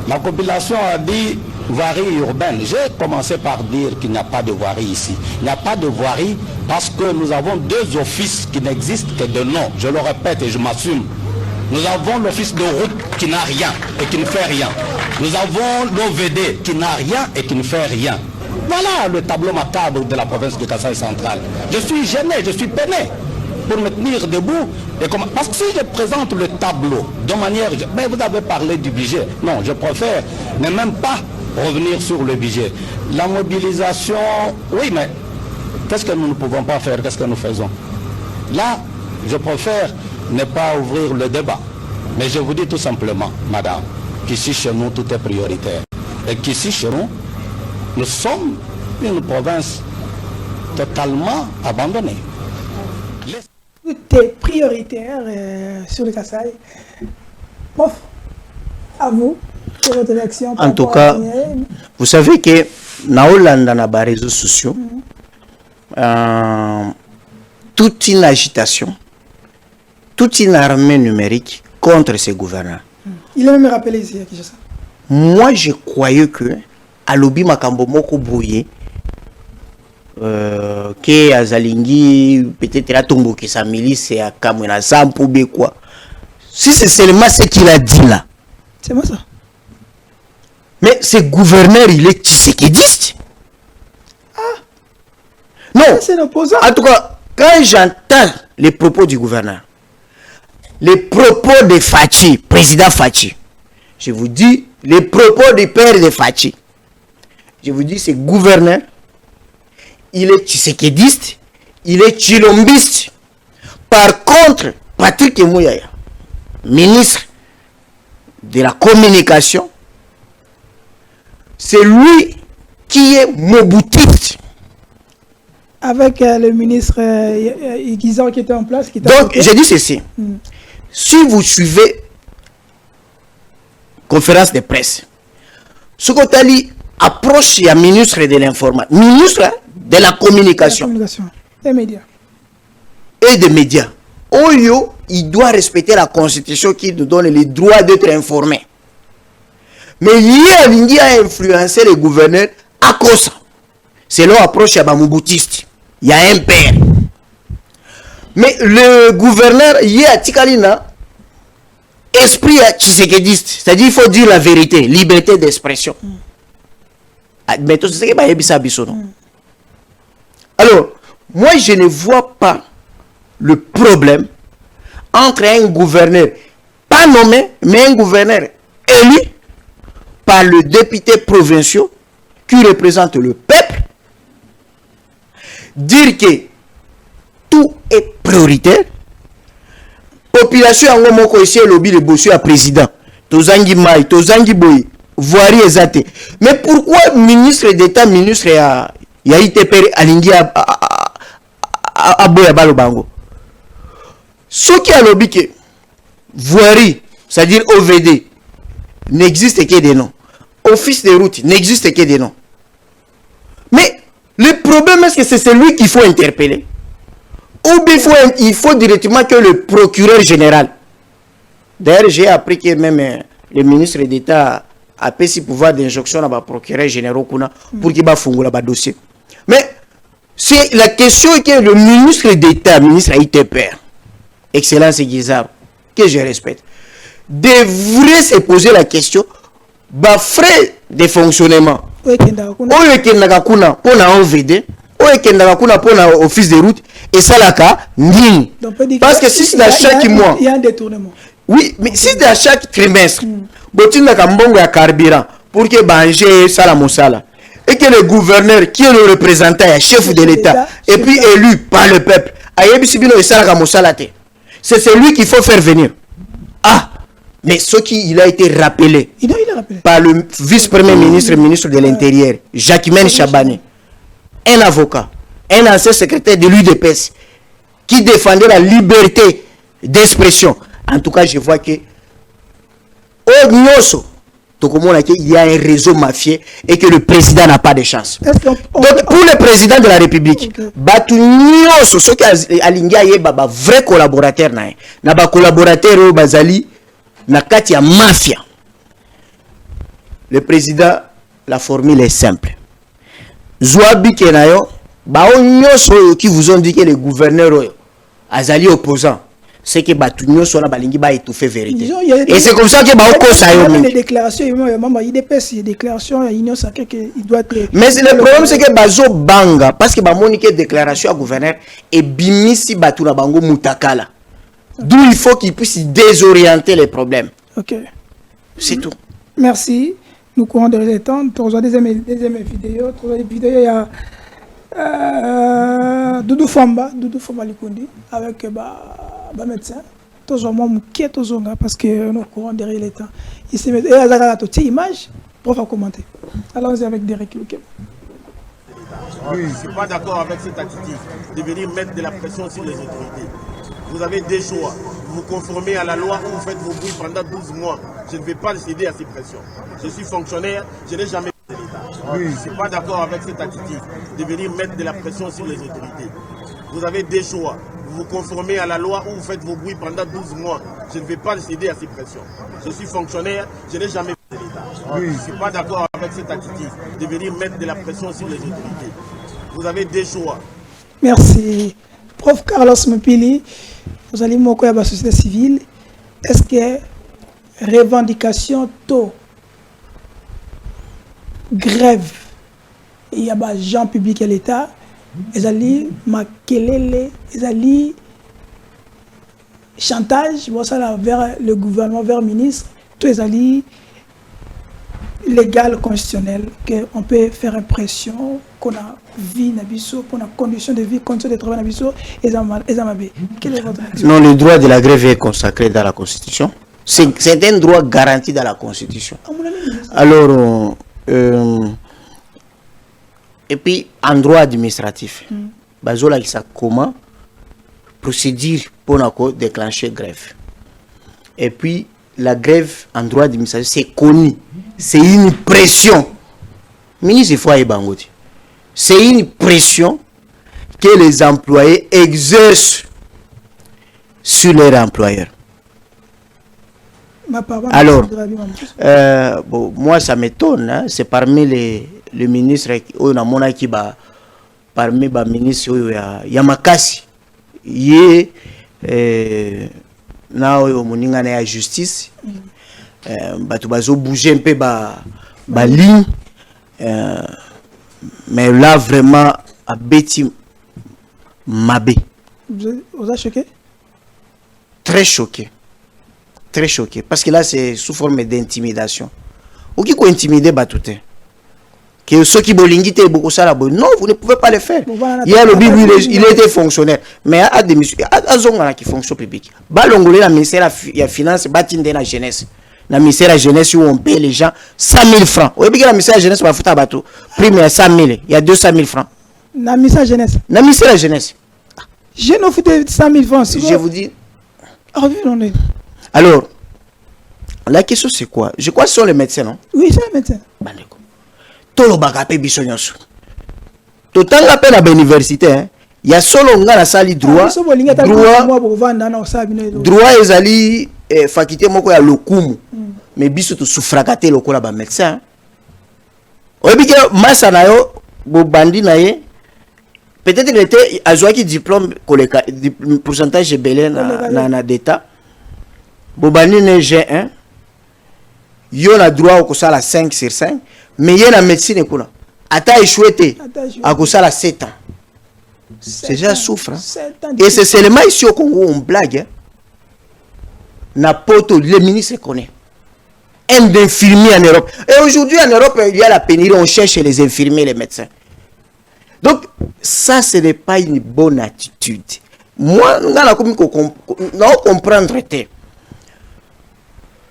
La population a dit voirie urbaine. J'ai commencé par dire qu'il n'y a pas de voirie ici. Il n'y a pas de voirie parce que nous avons deux offices qui n'existent que de nom. Je le répète et je m'assume. Nous avons l'office de route qui n'a rien et qui ne fait rien. Nous avons l'OVD qui n'a rien et qui ne fait rien. Voilà le tableau macabre de la province de Kasaï central. Je suis gêné, je suis peiné pour me tenir debout. Parce que si je présente le tableau de manière... Mais vous avez parlé du budget. Non, je préfère ne même pas revenir sur le budget. La mobilisation... Oui, mais qu'est-ce que nous ne pouvons pas faire? Qu'est-ce que nous faisons? Là, je préfère ne pas ouvrir le débat. Mais je vous dis tout simplement, madame, qu'ici chez nous, tout est prioritaire. Et qu'ici chez nous sommes une province totalement abandonnée. Tout est prioritaire sur le Kasaï. Prof, à vous, quelle est votre réaction? En tout cas, vous savez que Naolanda na ba réseaux sociaux, toute une agitation, toute une armée numérique contre ces gouverneurs. Il est même rappelé ici à Kinshasa. Moi, je croyais que Alobi Makambo Moko brouillé, que Azalingi, peut-être la tombe que sa milice est à Kamuna Zampoube quoi. Si c'est seulement ce qu'il a dit là. C'est moi ça. Mais ce gouverneur, il est tshisekidiste. Ah. Non. C'est l'opposant. En tout cas, quand j'entends les propos du gouverneur, les propos de Fachi, président Fachi, je vous dis, les propos du père de Fachi, je vous dis, ce gouverneur, il est tshisekidiste, il est chilombiste. Par contre, Patrick Mouyaya, ministre de la communication, c'est lui qui est moboutiste. Avec le ministre Guizan qui était en place. Donc, j'ai dit ceci. Si vous suivez conférence de presse, ce qu'on a dit, approche le ministre de l'information, ministre de la communication, et médias. Et des médias. Oyo, il doit respecter la constitution qui nous donne le droit d'être informé. Mais il a influencé les gouverneurs à cause. C'est leur approche à Bamoubutiste. il y a un père. Mais le gouverneur, il y a Tikalina, esprit tshisekediste, c'est-à-dire il faut dire la vérité, liberté d'expression. Mais tout ce qui est alors, moi je ne vois pas le problème entre un gouverneur pas nommé, mais un gouverneur élu par le député provincial qui représente le peuple, dire que tout est prioritaire. Population en moko ici lobby le bossu à président. Tozangi Mai, Tozangi Boy, Voirie Ezate. Mais pourquoi ministre d'État, ministre ya ITP alingi a Boya Balobango? Ce qui a lobby que Voirie, c'est-à-dire OVD, n'existe que des noms. Office de route n'existe que des noms. Mais le problème est que c'est celui qu'il faut interpeller. Ou bien il faut directement que le procureur général. D'ailleurs, j'ai appris que même le ministre d'État a pris ce pouvoir d'injonction à procureur général pour qu'il fasse le dossier. Mais c'est la question que le ministre d'État, ministre ITP, Excellence Guizard, que je respecte, devrait se poser la question, frais de fonctionnement. Pour OVD, pour office de route, et ça là, parce que si c'est à chaque mois, il y a un détournement. Oui, mais si c'est à chaque trimestre, il y a un carburant pour que Bangé Salamosala et que le gouverneur, qui est le représentant, le chef de l'État, et puis élu par le peuple, c'est celui qu'il faut faire venir. Ah, mais ce qui il a été rappelé par le vice-premier ministre, ministre de l'Intérieur, Jacquemaine Chabani, un avocat, un ancien secrétaire de l'UDPS, qui défendait la liberté d'expression. En tout cas, je vois que il y a un réseau mafieux et que le président n'a pas de chance. Donc, pour le président de la République, ceux qui ont vrai collaborateur, na collaborateur bazali na kati ya mafia. Le président, la formule est simple. Zouabi Kenayo, qui vous ont dit que le gouverneur azali opposant, c'est que Batunyo soit la balingi ba étouffer vérité. Et c'est comme ça que Baoko ça y des déclarations, il des déclarations, il doit être. Mais le problème c'est que Bazo Banga, parce que Bamonique déclaration à gouverneur et Bimisi Batuna Bango Mutakala. D'où il faut qu'il puisse désorienter les problèmes. Ok. C'est tout. Merci. Nous courons de le temps. Deuxième vidéo. Il y a Doudou Famba Likundi avec médecin. Parce que nous courons derrière le temps. Il se met à image pour commenter. Allons-y avec Derek Lukem. Oui, je ne suis pas d'accord avec cette attitude de venir mettre de la pression sur les autorités. Vous avez des choix. Vous vous conformez à la loi ou vous faites vos bruits pendant 12 mois. Je ne vais pas céder à ces pressions. Je suis fonctionnaire, je n'ai jamais fait l'État. Oui, je ne suis pas d'accord avec cette attitude de venir mettre de la pression sur les autorités. Vous avez des choix. Vous vous conformez à la loi ou vous faites vos bruits pendant 12 mois. Je ne vais pas céder à ces pressions. Je suis fonctionnaire, je n'ai jamais fait l'État. Oui, je ne suis pas d'accord avec cette attitude de venir mettre de la pression sur les autorités. Vous avez des choix. Merci. Prof Carlos Mpili, vous allez me la société civile. Est-ce que revendication tôt grève il y a des gens publics et l'État, ils allaient makelele, ils allaient chantage, vers le gouvernement, vers le ministre, tout les allaient légal, constitutionnel, qu'on peut faire impression qu'on a vie, qu'on a conditions de vie, conditions de travail, et quel est votre action? Non, le droit de la grève est consacré dans la Constitution. C'est un droit garanti dans la Constitution. Alors, et puis, en droit administratif, bazola qui comment procédure pour déclencher grève. Et puis, la grève en droit administratif, c'est connu. C'est une pression. Ministre Foye Bangoti. C'est une pression que les employés exercent sur leurs employeurs. Alors, bon, moi ça m'étonne. Hein? C'est parmi les ministres qui ont qui parmi les ministres il y a Makasi yé na oyo moninga na justice batu bazo bouger un peu ba ligne mais là vraiment à Betty Mabé. Vous êtes choqué? Très choqué parce que là c'est sous forme d'intimidation. Ou qui peut intimider Batouté? Que ceux qui bolingi te beaucoup ça là, non, vous ne pouvez pas le faire. Il y a le Bible, il était fonctionnaire, mais à des missions, à zonga qui fonction publique. Balongolé la ministère la finance, batinde la jeunesse. La ministère la jeunesse où on paye les gens 100 000 francs. Vous voyez que la ministère la jeunesse va foutre à bateau. Prime à 100 000, il y a 200 000 francs. La ministère la jeunesse. La ministère la jeunesse. Je n'ai foutu 100 000 francs. Je vous dis. Alors, la question c'est quoi? Je crois que ce sont les médecins, non? Oui, c'est les médecins. Tolo bagape bisonyoso. Totanga pe na université, il y a solo ngana sali droit ezali faculté moko ya lokumu. Mais biso to souffrakate lokola ba médecin. Oyebi ke masa na yo bo bandi na ye. Peut-être qu'il était azwaki diplôme koleka pourcentage belé na d'état. Bo bandi ne G1. Yo na droit ko sala 5 sur 5. Mais il y a la médecine kuna ata échoué à cause de 7 ans. C'est déjà souffre. Et c'est seulement ici au Congo on blague. Na poto le ministre connaît. Un infirmier en Europe. Et aujourd'hui en Europe il y a la pénurie, on cherche les infirmiers, les médecins. Donc ça ce n'est pas une bonne attitude. Moi on comprendre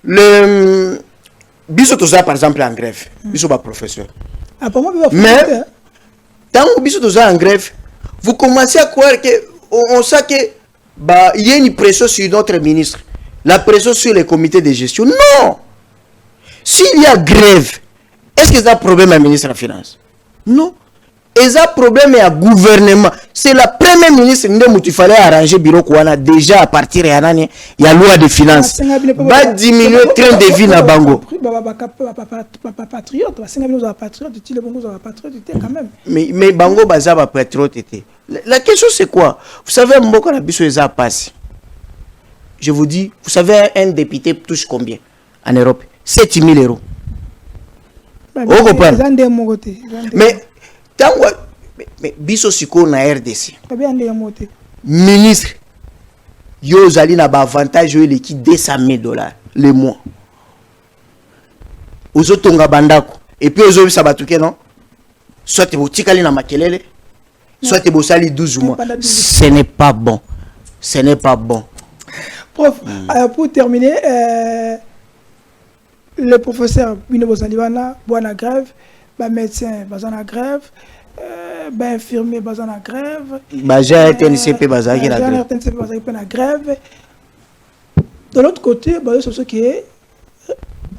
le Biso toza par exemple en grève, biso ba professeur. Mais tant que biso toza en grève, vous commencez à croire que on sait que il y a une pression sur notre ministre, la pression sur les comités de gestion. Non. S'il y a grève, est-ce que c'est un problème à ministre de la Finance? Non. Et ça problème à gouvernement. C'est la première ministre qui fallait arranger le bureau Kouana déjà à partir de l'année. Il y a loi de finances. Va diminuer le train de vie à Bango. Mais Bango baza ba patriote. La question c'est quoi? Vous savez Mboko na biso eza passe. Je vous dis, vous savez un député touche combien en Europe? 7 000 euros. Vous comprenez? Mais mais biso siko na RDC ministre yo zali na ba avantage yo leki $200,000 le mois ozo tonga bandako et puis ozo bisa batuke non soit botikali na makelele soit bosali 12 mois. Ce n'est pas bon, ce n'est pas bon. Prof, pour terminer, le professeur Bino Bozalibana boit grève, bah médecin bazana grève, bah infirmier bazana grève, bah j'ai RTNCP bazaki la grève. RTNCP bazaki la grève. De l'autre côté, bah c'est ce qui est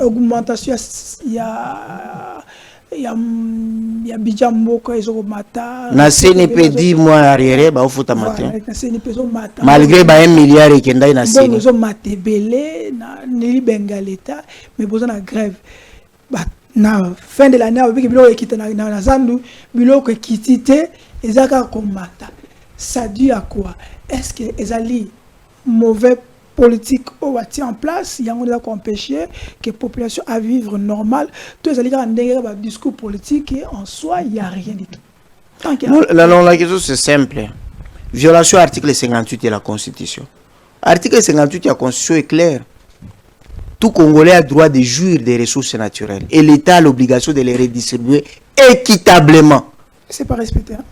augmentation, il y a bijambo ils ont mata. Na CNP 10 mois arrière bah au foot matin. Malgré bah 1 milliard et kenda na CNP. Ils ont maté belé na ni bengaleta mais besoin de grève. Bah na fin de l'année avec bilo ekita na zandu bilo ko kitité ezaka komata. Ça dit à quoi? Est-ce que ezali mauvais politique au bâti en place, il y a un empêcher que la population à vivre normal. Tous les gens ont un discours politique et en soi, il n'y a rien du tout. Non, la question c'est simple. Violation de l'article 58 de la Constitution. L'article 58 de la Constitution est clair. Tout Congolais a le droit de jouir des ressources naturelles et l'État a l'obligation de les redistribuer équitablement. Ce n'est pas respecté. Hein?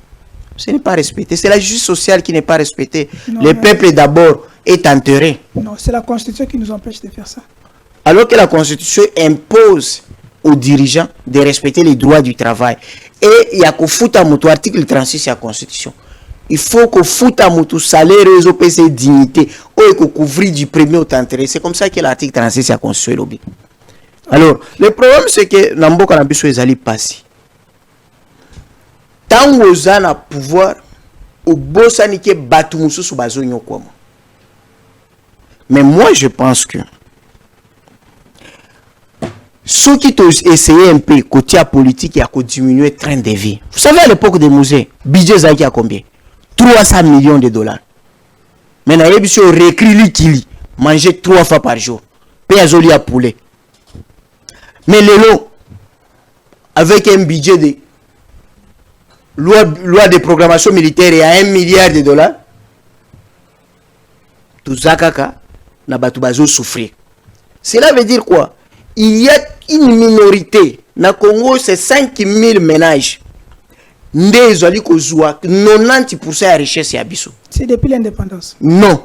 Ce n'est pas respecté. C'est la justice sociale qui n'est pas respectée. Non, le peuple d'abord est enterré. Non, c'est la Constitution qui nous empêche de faire ça. Alors que la Constitution impose aux dirigeants de respecter les droits du travail. Et il y a qu'au foot à moto, article 36 de la Constitution. Il faut qu'au foot à moto, salaire, réseau, PC, dignité, ou qu'on couvre du premier au enterré. C'est comme ça que l'article 36 de la Constitution est. Alors, le problème c'est que Nambo Kanabiso est allé passer. Tant que a pouvoir, au bossanike batumusu sous bazonyo quoi. Mais moi je pense que Ceux qui ont essayé un peu côté politique et à diminuer le train de vie. Vous savez, à l'époque des musées, budget Zaki a combien? 300 millions de dollars. Maintenant, il y a réécrit l'ikili, manger 3 fois par jour. Paye à à poulet. Mais le lot, avec un budget de loi de programmation militaire et à 1 milliard de dollars, tout ça, n'a pas tout souffrir. Cela veut dire quoi? Il y a une minorité. Na Congo, c'est 5000 ménages. Nde zali kozwa 90% de richesse ya biso. C'est depuis l'indépendance. Non.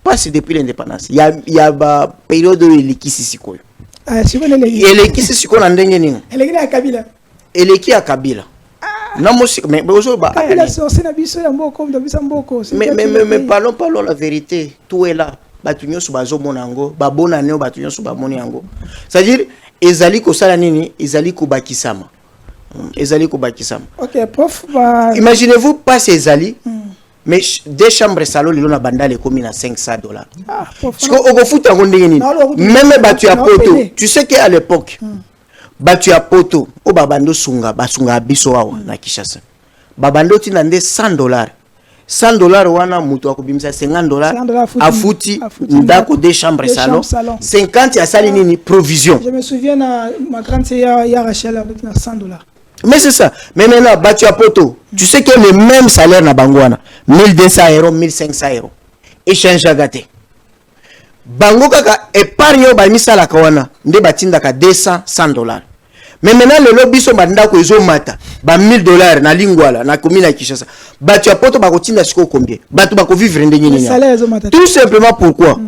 Pas c'est depuis l'indépendance. Il y a ba période où il est sikoyo. Ah, si vous voulez il est sikoyo na ndenge nini? Elle est à Kabila. Elle est qui à Kabila? Non, mais Kabila c'est na biso ya mboko, na biso mboko. Mais parlons la vérité. Tout est là. Batunyo su bazo monango, babona neo batunyo su bamoni yango. C'est-à-dire ezali ko sala nini, ezali ko bakisama. Ezali ko bakisama. OK, prof. Imaginez-vous pas ces ezali. Mais des chambres salon ils ont na bandale comme na $500. Ah, prof. Parce que au foot yango ndenge nini. Même batu ya poto. Tu sais qu'à l'époque batu ya poto o babando sunga basunga biso awa na Kinshasa. Babando tina nde $100. $100 wana mutu akubimisa $50 afuti ndako des chambres salon 50 ya sali nini provision. Je me souviens ma grande sœur ya Rachel avec $100. Mais c'est ça. Mais maintenant batu ya poto, tu sais que le même salaire na bangwana 1200 €, 1500 €. Échange à gâté. Bango kaka épargne ba misala kawana nde batinda ka $200, $100. Mais maintenant le lobby so banda ko ezo mata ba $1000 na lingwala na commune ya Kinshasa. Batu ya poto ba kotinda siko combien? Batu ba ko vivre ndenge nini? Tout simplement pourquoi?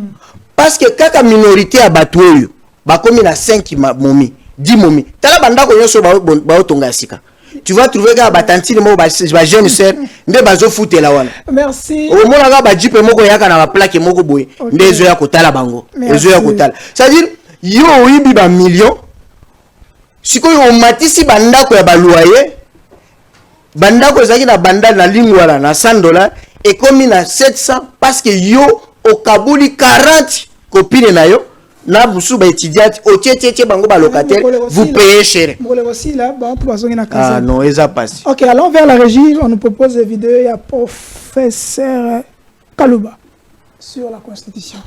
Parce que kaka minorité ya batu oyo ba komi na 5 momi, 10 momi. Tala banda ko yoso ba otonga sika. Tu vas trouver que ba tantine mo ba jeune sœur nde bazo foutela wana. Merci. Au moment là ba jipe moko yaka na ba plaque moko boye ndezo ya kotala bango. Ezo ya kotala. C'est-à-dire yo oyibi ba million sikoyo omatisi bandako ya baluaye bandako ezaki na banda na lingwala na $100 et comme na 700 parce que yo okabuli 40 copines na yo na busu ba étudiante otietieti bango ba locataire vous payez cher. Ah non, ça passe. OK, allons vers la régie, on nous propose des vidéos, il y a professeur Kalouba sur la constitution.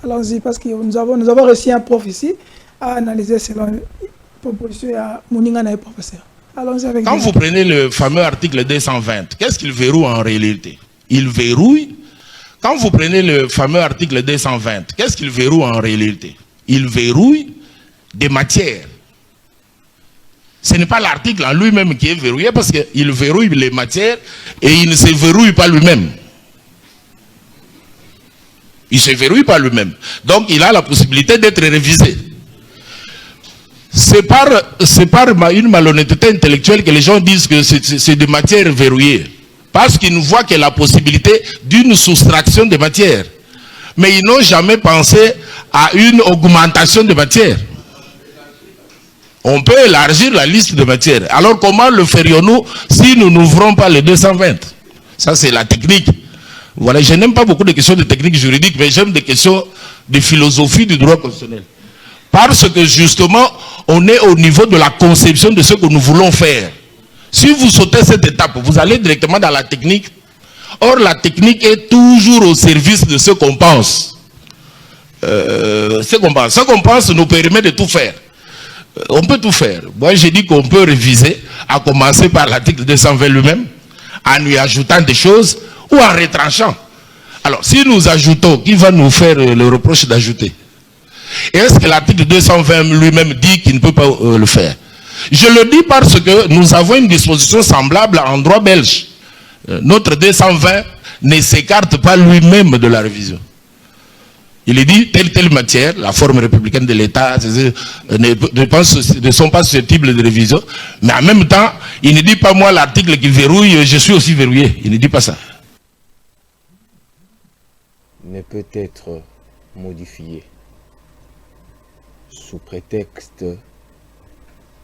Allons-y parce que nous avons reçu un prof ici à analyser selon proposition à Moninga et professeur. Allons-y avec Quand vous prenez le fameux article 220, qu'est-ce qu'il verrouille en réalité? Il verrouille. Quand vous prenez le fameux article 220, qu'est-ce qu'il verrouille en réalité? Il verrouille des matières. Ce n'est pas l'article en lui-même qui est verrouillé parce qu'il verrouille les matières et il ne se verrouille pas lui-même. Il ne se verrouille pas lui-même. Donc il a la possibilité d'être révisé. C'est par une malhonnêteté intellectuelle que les gens disent que c'est des matières verrouillées. Parce qu'ils ne voient que la possibilité d'une soustraction de matière. Mais ils n'ont jamais pensé à une augmentation de matière. On peut élargir la liste de matières. Alors comment le ferions-nous si nous n'ouvrons pas les 220? Ça c'est la technique. Voilà, je n'aime pas beaucoup de questions de technique juridique, mais j'aime des questions de philosophie du droit constitutionnel. Parce que justement, on est au niveau de la conception de ce que nous voulons faire. Si vous sautez cette étape, vous allez directement dans la technique. Or, la technique est toujours au service de ce qu'on pense. Ce qu'on pense nous permet de tout faire. On peut tout faire. Moi, j'ai dit qu'on peut réviser, à commencer par l'article 220 lui-même, en lui ajoutant des choses ou en retranchant. Alors, si nous ajoutons, qui va nous faire le reproche d'ajouter? Est-ce que l'article 220 lui-même dit qu'il ne peut pas le faire? Je le dis parce que nous avons une disposition semblable en droit belge. Notre 220 ne s'écarte pas lui-même de la révision. Il est dit telle matière, la forme républicaine de l'État, ne sont pas susceptibles de révision. Mais en même temps, il ne dit pas moi l'article qui verrouille, je suis aussi verrouillé. Il ne dit pas ça. Ne peut être modifié sous prétexte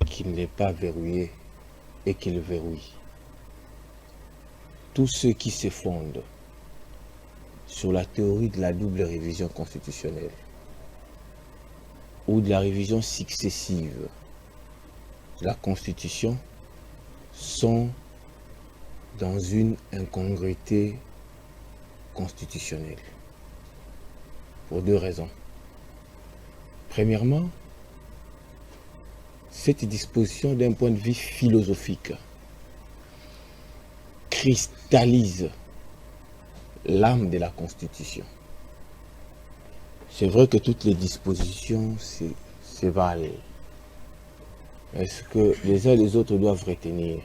qu'il n'est pas verrouillé et qu'il verrouille. Tous ceux qui se fondent sur la théorie de la double révision constitutionnelle ou de la révision successive de la Constitution sont dans une incongruité constitutionnelle. Pour 2 raisons. Premièrement, cette disposition d'un point de vue philosophique cristallise l'âme de la Constitution. C'est vrai que toutes les dispositions se valent. Est-ce que les uns et les autres doivent retenir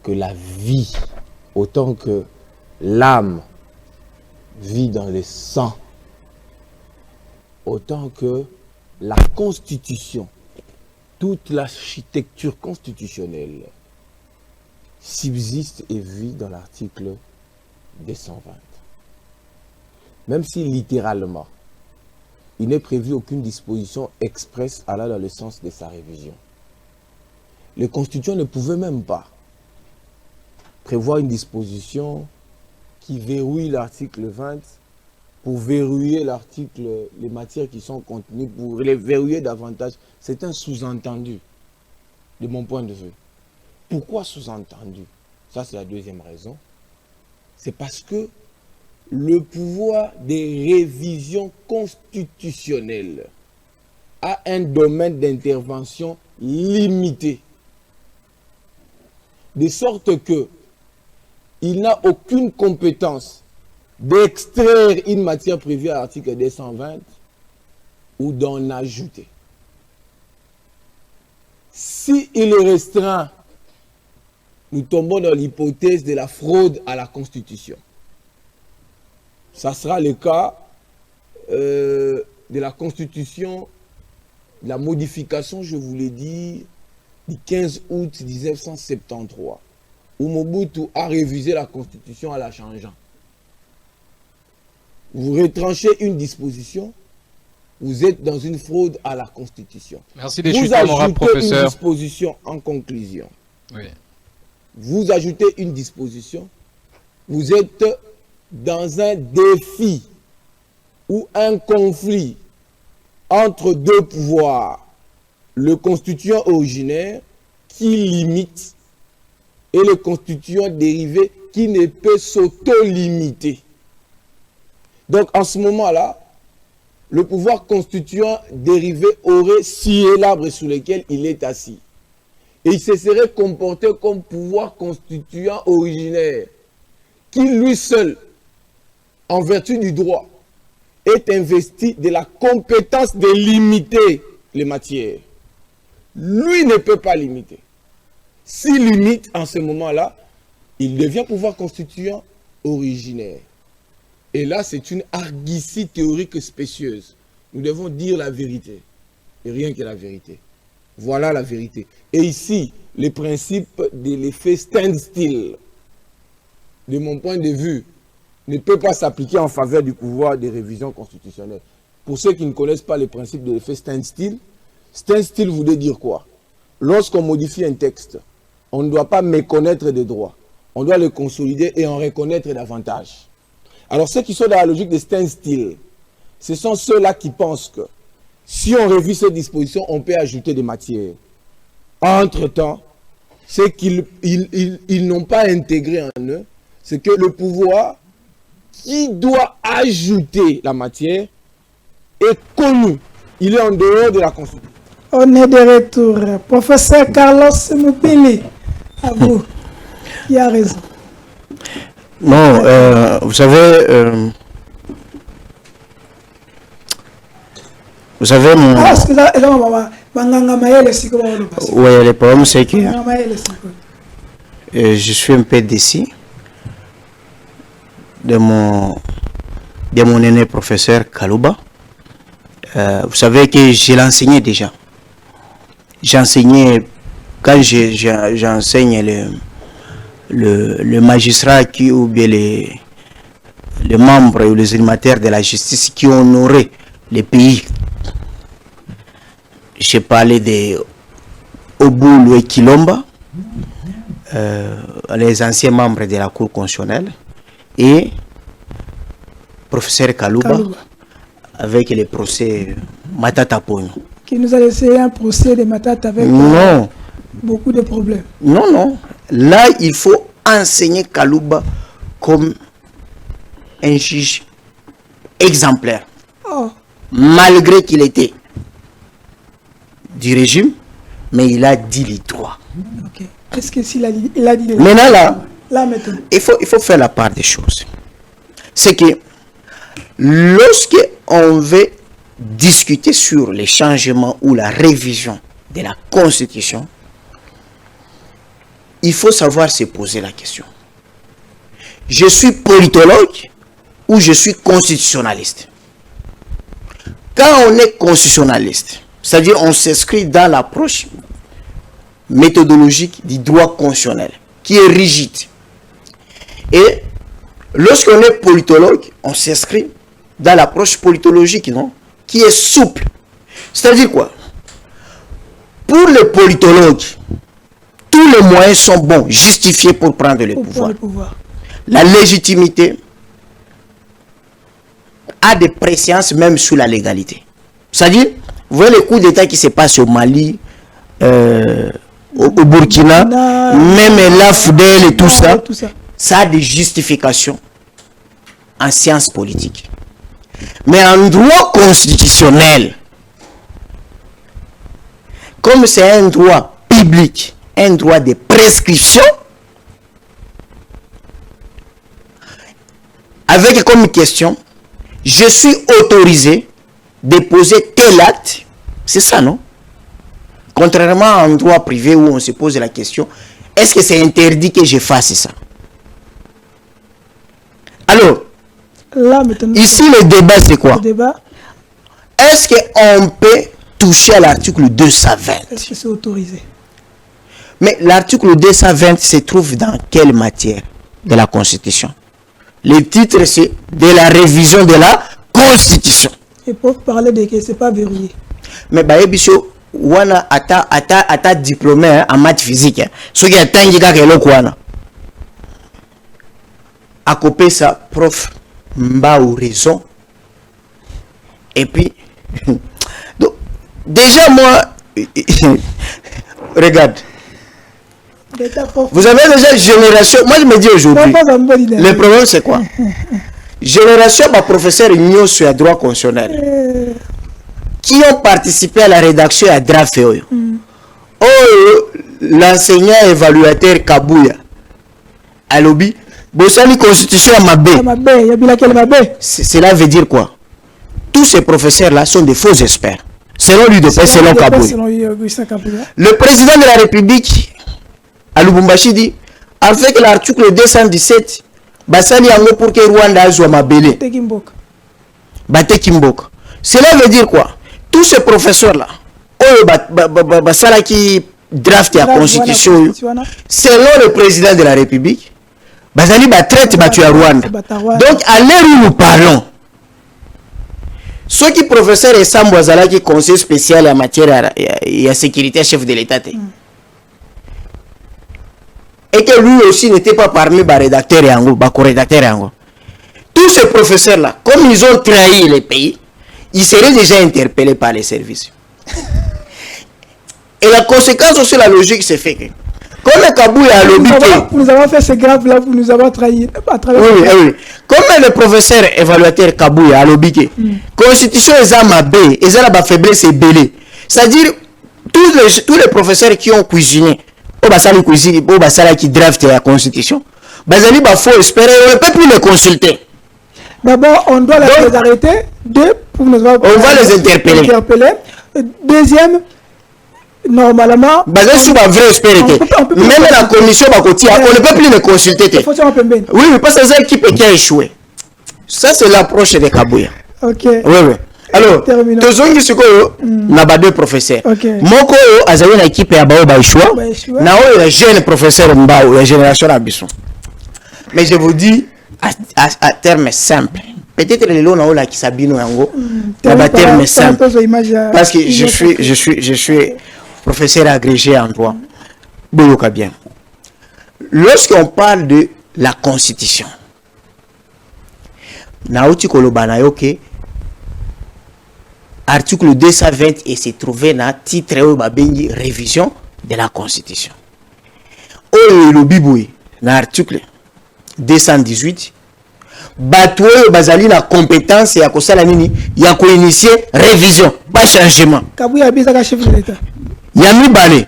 que la vie, autant que l'âme vit dans le sang, autant que la Constitution, toute l'architecture constitutionnelle subsiste et vit dans l'article 220. Même si littéralement, il n'est prévu aucune disposition expresse allant dans le sens de sa révision. Le Constituant ne pouvait même pas prévoir une disposition qui verrouille l'article 20 pour verrouiller l'article, les matières qui sont contenues, pour les verrouiller davantage. C'est un sous-entendu, de mon point de vue. Pourquoi sous-entendu? Ça, c'est la deuxième raison. C'est parce que le pouvoir des révisions constitutionnelles a un domaine d'intervention limité. De sorte que il n'a aucune compétence d'extraire une matière prévue à l'article 220 ou d'en ajouter. Si il restreint, nous tombons dans l'hypothèse de la fraude à la Constitution. Ça sera le cas de la Constitution, de la modification, je vous l'ai dit, du 15 août 1973, où Mobutu a révisé la Constitution en la changeant. Vous retranchez une disposition, vous êtes dans une fraude à la Constitution. Merci des chutes morales, professeur. Vous ajoutez une disposition en conclusion. Oui. Vous ajoutez une disposition, vous êtes dans un défi ou un conflit entre 2 pouvoirs, le constituant originaire qui limite et le constituant dérivé qui ne peut s'auto-limiter. Donc en ce moment-là, le pouvoir constituant dérivé aurait scié l'arbre sous lequel il est assis. Et il se serait comporté comme pouvoir constituant originaire, qui lui seul, en vertu du droit, est investi de la compétence de limiter les matières. Lui ne peut pas limiter. S'il limite en ce moment-là, il devient pouvoir constituant originaire. Et là, c'est une argutie théorique spécieuse. Nous devons dire la vérité, et rien que la vérité. Voilà la vérité. Et ici, le principe de l'effet standstill, de mon point de vue, ne peut pas s'appliquer en faveur du pouvoir des révisions constitutionnelles. Pour ceux qui ne connaissent pas le principe de l'effet standstill, standstill voulait dire quoi? Lorsqu'on modifie un texte, on ne doit pas méconnaître des droits. On doit le consolider et en reconnaître davantage. Alors ceux qui sont dans la logique de standstill, ce sont ceux-là qui pensent que si on révise ces dispositions, on peut ajouter des matières. Entre-temps, ce qu'ils n'ont pas intégré en eux, c'est que le pouvoir qui doit ajouter la matière est connu. Il est en dehors de la Constitution. On est de retour. Professeur Carlos Mupili, à vous. Qui a raison. Non, vous savez, mon... Ah, excusez-moi, oui, le problème c'est que je suis un peu déçu de mon aîné professeur Kalouba. Vous savez que je l'enseignais déjà. J'enseignais, quand j'enseigne le magistrat qui, ou bien les membres ou les animateurs de la justice qui honoraient les pays. J'ai parlé de Oboulou et Kilomba, les anciens membres de la Cour constitutionnelle, et professeur Kalouba, avec les procès Matata Pogno. Qui nous a laissé un procès de Matata avec Non. beaucoup de problèmes. Non, non. Là, il faut enseigner Kalouba comme un juge exemplaire. Oh. Malgré qu'il était du régime, mais il a dit les droits. Ok. Est-ce que s'il a dit, il a dit les Maintenant, là maintenant. il faut faire la part des choses. C'est que lorsque on veut discuter sur les changements ou la révision de la Constitution, il faut savoir se poser la question. Je suis politologue ou je suis constitutionnaliste? Quand on est constitutionnaliste, c'est-à-dire on s'inscrit dans l'approche méthodologique du droit constitutionnel, qui est rigide. Et lorsqu'on est politologue, on s'inscrit dans l'approche politologique, non, qui est souple. C'est-à-dire quoi? Pour les politologues, tous les moyens sont bons, justifiés pour prendre le pouvoir. La légitimité a des préséances même sous la légalité. C'est-à-dire, vous voyez le coup d'État qui se passe au Mali, au Burkina, même la Foudel et tout ça, ça a des justifications en sciences politiques. Mais en droit constitutionnel, comme c'est un droit public, un droit de prescription, avec comme question, je suis autorisé de poser tel acte, c'est ça, non? Contrairement à un droit privé où on se pose la question, est-ce que c'est interdit que je fasse ça? Alors, là, maintenant, ici le débat c'est quoi? Est-ce qu'on peut toucher à l'article 220? Est-ce que c'est autorisé? Mais l'article 220 se trouve dans quelle matière de la Constitution? Le titre c'est de la révision de la Constitution. Ils peuvent parler de que c'est pas verrouillé. Mais Bayebiso, wana ata diplômé en maths physique. Ce qui est tangiga que l'okwana. À copier ça, prof, m'a ou raison. Et puis, donc, déjà moi, regarde. Vous avez déjà génération, moi je me dis aujourd'hui, le problème c'est quoi? Génération, ma professeur Igno sur le droit constitutionnel, qui ont participé à la rédaction à Drafeo. Oh, l'enseignant évaluateur Kabouya, à lobby, Bossani Constitution à Mabé. Cela veut dire quoi? Tous ces professeurs-là sont des faux experts. Selon lui, selon Kabouya. Le président de la République, à Lubumbashi, dit, avec l'article 217, Basali Yango pour que Rwanda soit Mabélé. Bate Kimbok. Cela veut dire quoi? Tous ces professeurs-là, Basala qui draft la Constitution, selon le président de la République, Basali traite Batu à Rwanda. Donc, à l'heure où nous parlons, ceux qui professeurs et Sam Boazala qui conseil spécial en matière de sécurité chef de l'État, et que lui aussi n'était pas parmi les rédacteurs et les co-rédacteurs. Tous ces professeurs-là, comme ils ont trahi le pays, ils seraient déjà interpellés par les services. Et la conséquence aussi, la logique, c'est fait que, comme le Kabouya a lobby, nous avons fait ce grave-là, pour nous avoir trahi. Oui. Comme le professeur évaluateur Kabouya a lobby, Constitution est à ma baie, et ça la faiblesse est belée. C'est-à-dire, tous les professeurs qui ont cuisiné, qui draft la Constitution, il faut espérer, on ne peut plus les consulter. D'abord, on doit les arrêter. On va les interpeller. Deuxième, normalement, même la commission, on ne peut plus les consulter. Oui, parce que c'est l'équipe qui a échoué. Ça, c'est l'approche de Kabouya. Ok. Oui. Alors, tozongi sikoyo na ba deux professeurs. Moko yo azali na équipe ya bao ba choix. Na o ya jeune professeur mbao ya génération Abisson. Mais je vous dis à terme simple. Peut-être les lots na o la qui sabino yango. Na terme simple. Parce que je suis professeur agrégé en droit. Boyoka bien. Lorsqu'on parle de la Constitution, na oti koloba na yo ke article 220 et se trouvé dans titre babengi révision de la constitution. Oyo le biboui dans article 218 bato oyo bazali na compétence ya kosala nini ya ko initier révision pas changement Kabuya bizaka chef de l'état. ya mibale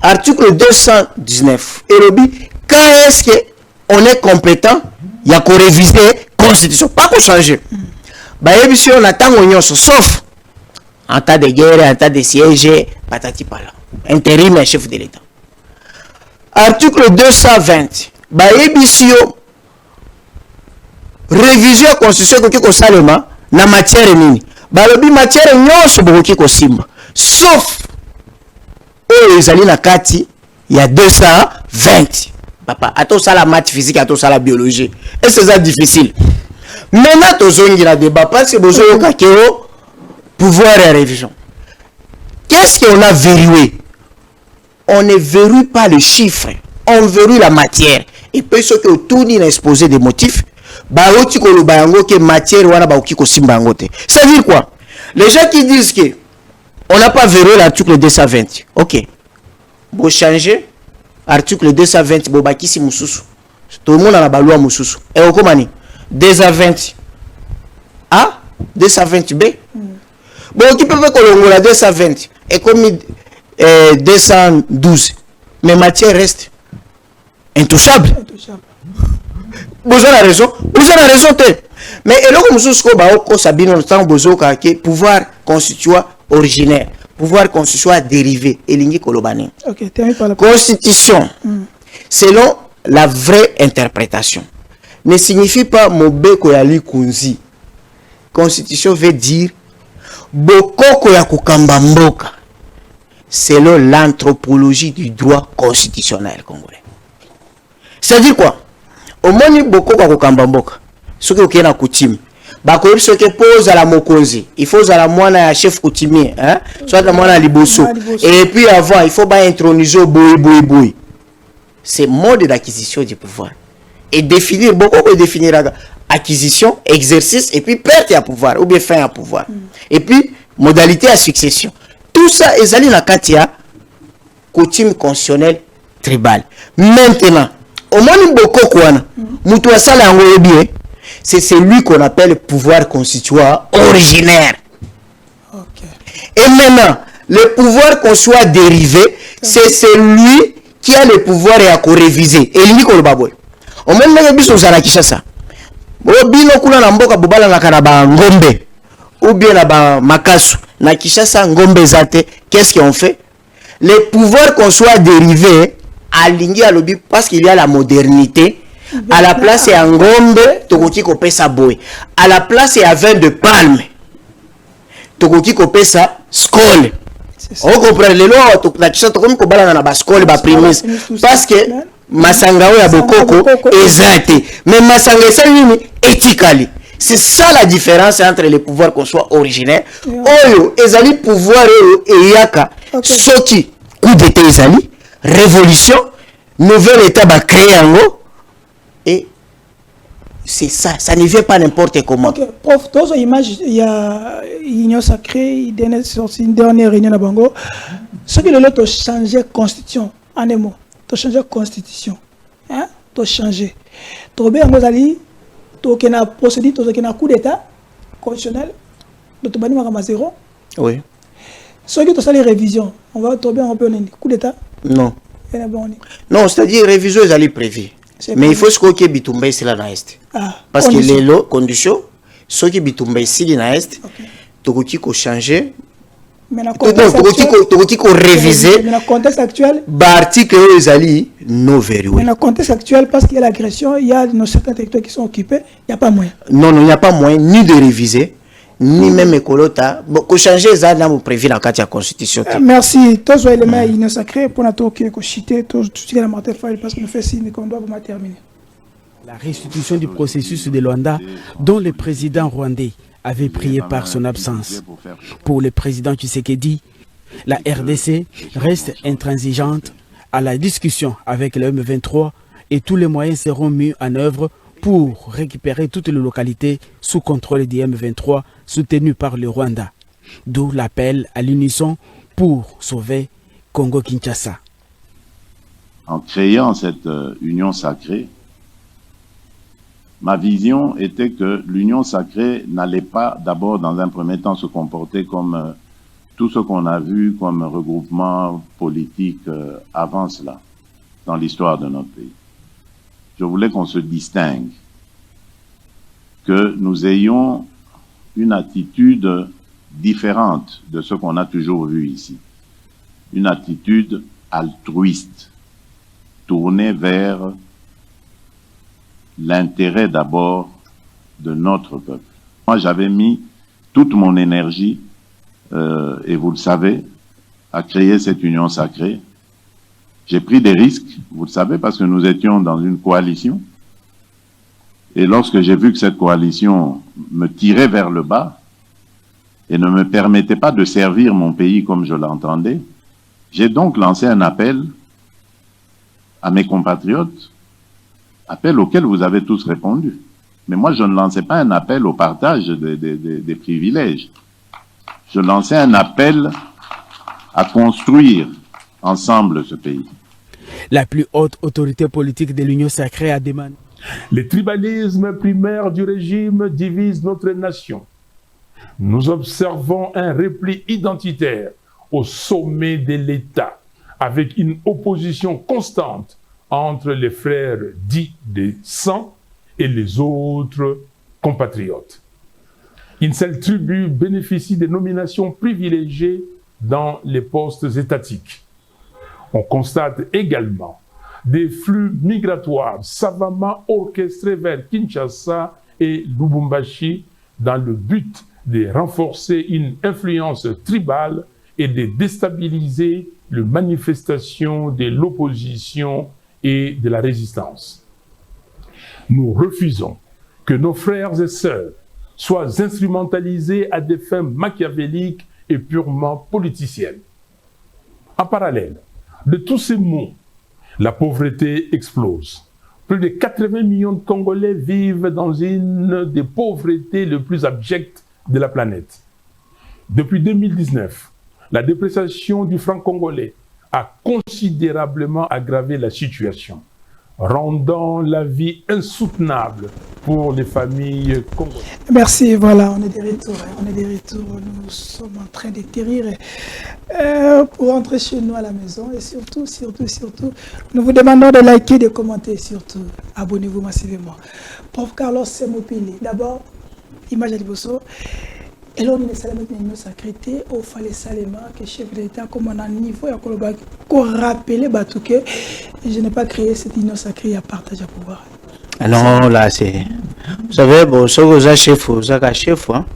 article 219 elobi quand est-ce que on est compétent ya ko réviser constitution pas ko changer bayebi on attend nyonso sauf en tas de guerre en tas de siège patati pala intérim et chef de l'état. Article 220 bayebi révision ya constitution koki kosalema na matière nini balobi matière nyonso bokoki kosimba sauf oyo ezali na kati ya 220 papa atosala maths physique atosala biologie et c'est ça difficile maintenant tozongi na débat parce que bozoyoka keo pouvoir et révision. Qu'est-ce qu'on a verrouillé? On ne verrouille pas le chiffre, on verrouille la matière. Et puis ce que tout n'est exposé des motifs baoti ko lo bayango ke matière wana baoki ko simba ngote. Ça veut dire quoi? Les gens qui disent que on n'a pas verrouillé l'article 220. OK. Bo changer article 220 bo bakisi mususu. Tout le monde a ba loi mususu. Et okomani 220 A 220 B. Bon qui peut faire que la 220 et comme 212 mais matière reste intouchable. Vous avez la raison. Vous avez la raison. Mais et là, comme nous sabino temps besoin que pouvoir constituer originaire, pouvoir constituer dérivé et lingi kolobani. OK, constitution selon la vraie interprétation ne signifie pas mobeko ya likunzi. Constitution veut dire bokoko ya kokamba mboka selon l'anthropologie du droit constitutionnel congolais. C'est-à-dire quoi? Au moni bokoko ya kokamba mboka soki okena na coutume bakoyebi soki pose à la mokonzi il faut à la mwana ya chef coutumier hein soit la mwana liboso et puis avant il faut ba introniser boy. C'est mode d'acquisition du pouvoir et définir bokoko définir acquisition, exercice et puis perte à pouvoir ou bien fin à pouvoir. Et puis modalité à succession. Tout ça est allé dans katia coutume constitutionnelle tribale. Maintenant, au moment boko kwana, mutu asala ngo bien, c'est celui qu'on appelle pouvoir constituant originaire. OK. Et maintenant, le pouvoir constituant dérivé, c'est celui qui a le pouvoir et à réviser. Et lui ko baboy. Au moment où biso za Kinshasa. Bino kuna na mboka bobala na kanaba ngombe ou bien na ba makasu na Kinshasa ngombe zate. Qu'est-ce qu'on fait? Les pouvoirs qu'on soit dérivés à lingi à lobby parce qu'il y a la modernité. À la place et en ngombe tokoki ko pesa boy. À la place et à vin de palme tokoki ko pesa skol. On comprend les lois na Kinshasa tokomi ko bala na ba skol ba primus parce que masangao ya bokoko ezate mais masanga esalini ethically. C'est ça la différence entre les pouvoirs qu'on soit originaire oyo ezali pouvoir et yaka soki coup d'état ezali révolution nouvel état ba créer yango et c'est ça, ça ne vient pas n'importe comment. OK, prof, dans une image il y a union sacrée, une dernière réunion à Bango. Ce que le lot a changé constitution en un mot. Tu changer constitution, hein? Tu changer. Tu bien ngozali, tu kena procédure, tu kena coup d'état constitutionnel, tu bani makama zéro. Oui. Ce que tu sali révision, on va trouver un peu coup d'état. Non. Non, c'est-à-dire révision est allée prévue. Mais il faut ce que bitumba ici là dans l'est. Parce que les lots conditions, ce qui bitumba ici dans l'est, tu ko changer. Mais dans le contexte actuel, l'article est non verrouillé. Mais dans le contexte actuel, parce qu'il y a l'agression, il y a certains territoires qui sont occupés, il n'y a pas moyen. Non, il n'y a pas moyen ni de réviser, ni même écolota. Bon, changer ça dans prévu dans la Constitution. Merci. Tous les éléments ils sacrés pour notre qui est chité, tout ce qui est la matière parce que nous faisons signe qu'on doit vous terminer. La restitution du processus de Luanda, dont le président rwandais avait prié par son absence. Pour le président Tshisekedi, la RDC reste intransigeante à la discussion avec le M23 et tous les moyens seront mis en œuvre pour récupérer toutes les localités sous contrôle du M23 soutenues par le Rwanda. D'où l'appel à l'unisson pour sauver Congo-Kinshasa. En créant cette union sacrée, ma vision était que l'union sacrée n'allait pas d'abord dans un premier temps se comporter comme tout ce qu'on a vu comme regroupement politique avant cela, dans l'histoire de notre pays. Je voulais qu'on se distingue, que nous ayons une attitude différente de ce qu'on a toujours vu ici. Une attitude altruiste, tournée vers l'intérêt d'abord de notre peuple. Moi, j'avais mis toute mon énergie, et vous le savez, à créer cette union sacrée. J'ai pris des risques, vous le savez, parce que nous étions dans une coalition. Et lorsque j'ai vu que cette coalition me tirait vers le bas et ne me permettait pas de servir mon pays comme je l'entendais, j'ai donc lancé un appel à mes compatriotes, appel auquel vous avez tous répondu. Mais moi, je ne lançais pas un appel au partage des privilèges. Je lançais un appel à construire ensemble ce pays. La plus haute autorité politique de l'Union sacrée a demandé. Le tribalisme primaire du régime divise notre nation. Nous observons un repli identitaire au sommet de l'État, avec une opposition constante entre les frères dits de sang et les autres compatriotes. Une seule tribu bénéficie des nominations privilégiées dans les postes étatiques. On constate également des flux migratoires savamment orchestrés vers Kinshasa et Lubumbashi dans le but de renforcer une influence tribale et de déstabiliser les manifestations de l'opposition et de la résistance. Nous refusons que nos frères et sœurs soient instrumentalisés à des fins machiavéliques et purement politiciennes. En parallèle de tous ces maux, la pauvreté explose. Plus de 80 millions de Congolais vivent dans une des pauvretés les plus abjectes de la planète. Depuis 2019, la dépréciation du franc congolais a considérablement aggravé la situation, rendant la vie insoutenable pour les familles congolaises. Merci, voilà, on est de retour. Nous sommes en train d'atterrir pour rentrer chez nous à la maison. Et surtout, nous vous demandons de liker, de commenter, surtout. Abonnez-vous massivement. Prof Carlos Semopili, d'abord, image à Liboso. Et là, on est salé maintenant une sacrité, au fallait salement que chef de l'État, comme on a un niveau, qu'on rappelle, que je n'ai pas créé cette union sacrée à partager à pouvoir. Non, là, c'est. Vous savez, bon, ce que vous avez chef, hein,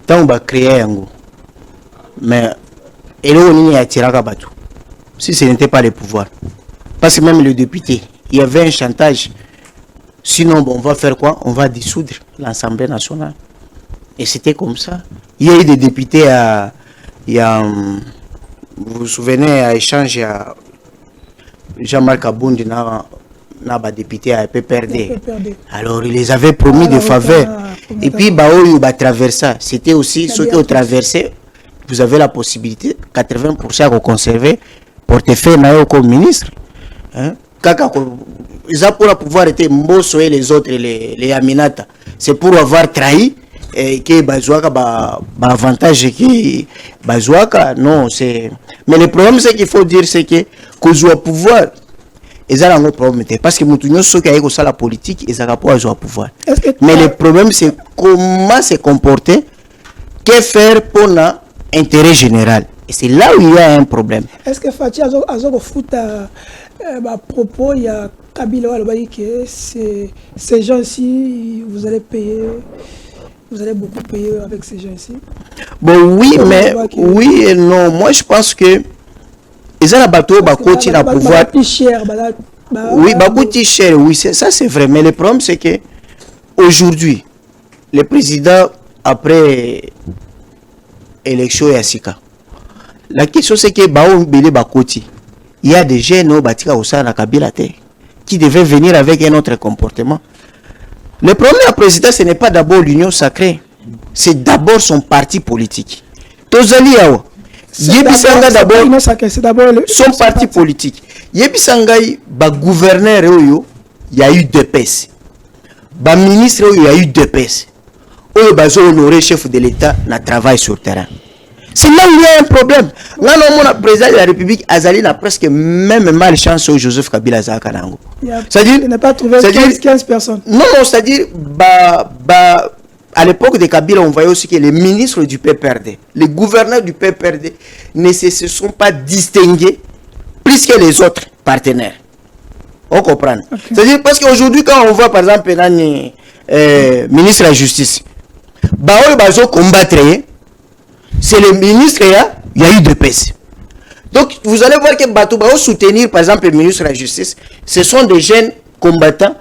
tant on va créer un goût. Mais, et là, on y a tiré à Batou. Si ce n'était pas le pouvoir. Parce que même le député, il y avait un chantage. Sinon, bon, on va faire quoi? On va dissoudre l'Assemblée nationale. Et c'était comme ça. Il y a eu des députés vous vous souvenez, à échange à Jean-Marc Aboundi, n'a pas député à PPRD. Alors, il les avait promis des faveurs. Et puis, il va traverser. C'était aussi ceux qui ont traversé. Vous avez la possibilité, 80% de conserver portefeuille comme ministre. Ils ont pour pouvoir être Mbosso et les autres, les Aminata. C'est pour avoir trahi. Et que Bazouaka avantage qui Bazouaka non c'est mais le problème c'est qu'il faut dire c'est que qu'on pouvoir ils ont un problème parce que mutunyo ceux qui a ça la politique ils ont pas à pouvoir mais le problème c'est comment se comporter que faire pour l'intérêt général et c'est là où il y a un problème. Est-ce que Fatia azo foot à propos il y a Kabila que ces gens-ci vous allez payer. Vous allez beaucoup payer avec ces gens-ci. Bon, oui, mais oui et non. Moi, je pense que ils ont la bateau, ils ont pouvoir. Oui, beaucoup cher. Oui, ça c'est vrai. Mais le problème c'est que aujourd'hui, le président après élection et Sika, la question c'est que il y a des jeunes au Batika au sein de la Kabila qui devaient venir avec un autre comportement. Le problème du président, ce n'est pas d'abord l'union sacrée, c'est d'abord son parti politique. tozali awa yebisanga d'abord son parti politique yebisanga ba gouverneur oyo y a eu DPS ba ministre oyo y a eu DPS oyo bazo honorer chef de l'État na travail sur terrain. C'est là où il y a un problème. Là, le président de la République Azali n'a presque même malchance au Joseph Kabila Zakanango. C'est-à-dire, il n'a pas trouvé 15 personnes. Non, c'est-à-dire, à l'époque de Kabila, on voyait aussi que les ministres du PPRD, les gouverneurs du PPRD ne se sont pas distingués plus que les autres partenaires. On comprend. Okay. C'est-à-dire, parce qu'aujourd'hui, quand on voit par exemple le ministre de la Justice, combattre, c'est le ministre, il y a eu deux PES. Donc, vous allez voir que Batouba soutenir, par exemple, le ministre de la Justice, ce sont des jeunes combattants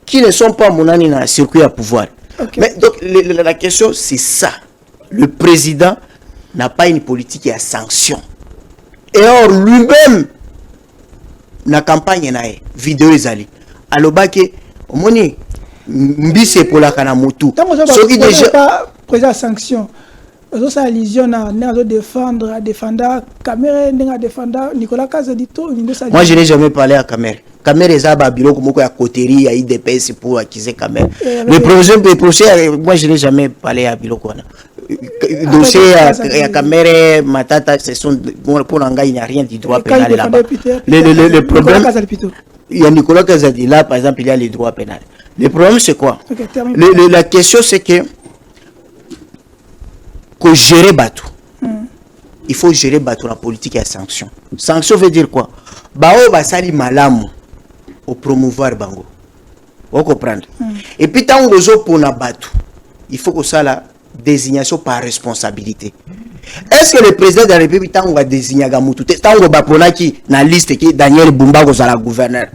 qui ne sont pas monani dans le circuit à pouvoir. Okay. Mais donc, la question, c'est ça. Le président n'a pas une politique à sanction. Et or, lui-même, la campagne, vidéo est alors, au moni, mbise pour la kanamotu. Ce qui déjà pas président à sanction. Ça allusion à défendre caméra Nicolas Kazadito. Moi je n'ai jamais parlé à caméra. Caméra est à Babylone comme à Coterie, il y a IDPS pour acquiser caméra. Le procès, moi je n'ai jamais parlé à Bilo. Dossier à caméra, Matata, ce sont pour Nanga, il n'y a rien du droit pénal là-bas. Le problème, il y a Nicolas Kazadi là, par exemple, il y a les droits pénals. Le problème c'est quoi? La question c'est que gérer Batou. Il faut gérer Batou la politique et la sanction. Sanction veut dire quoi? Bao basali malamu au promouvoir bango. Vous comprenez? Et puis tant que pour na Batou, il faut que ça la désignation par responsabilité. Est-ce que le président de la République tant va désigner Gamutu, tant que bapona qui na liste qui Daniel Bumba ko la gouverneur.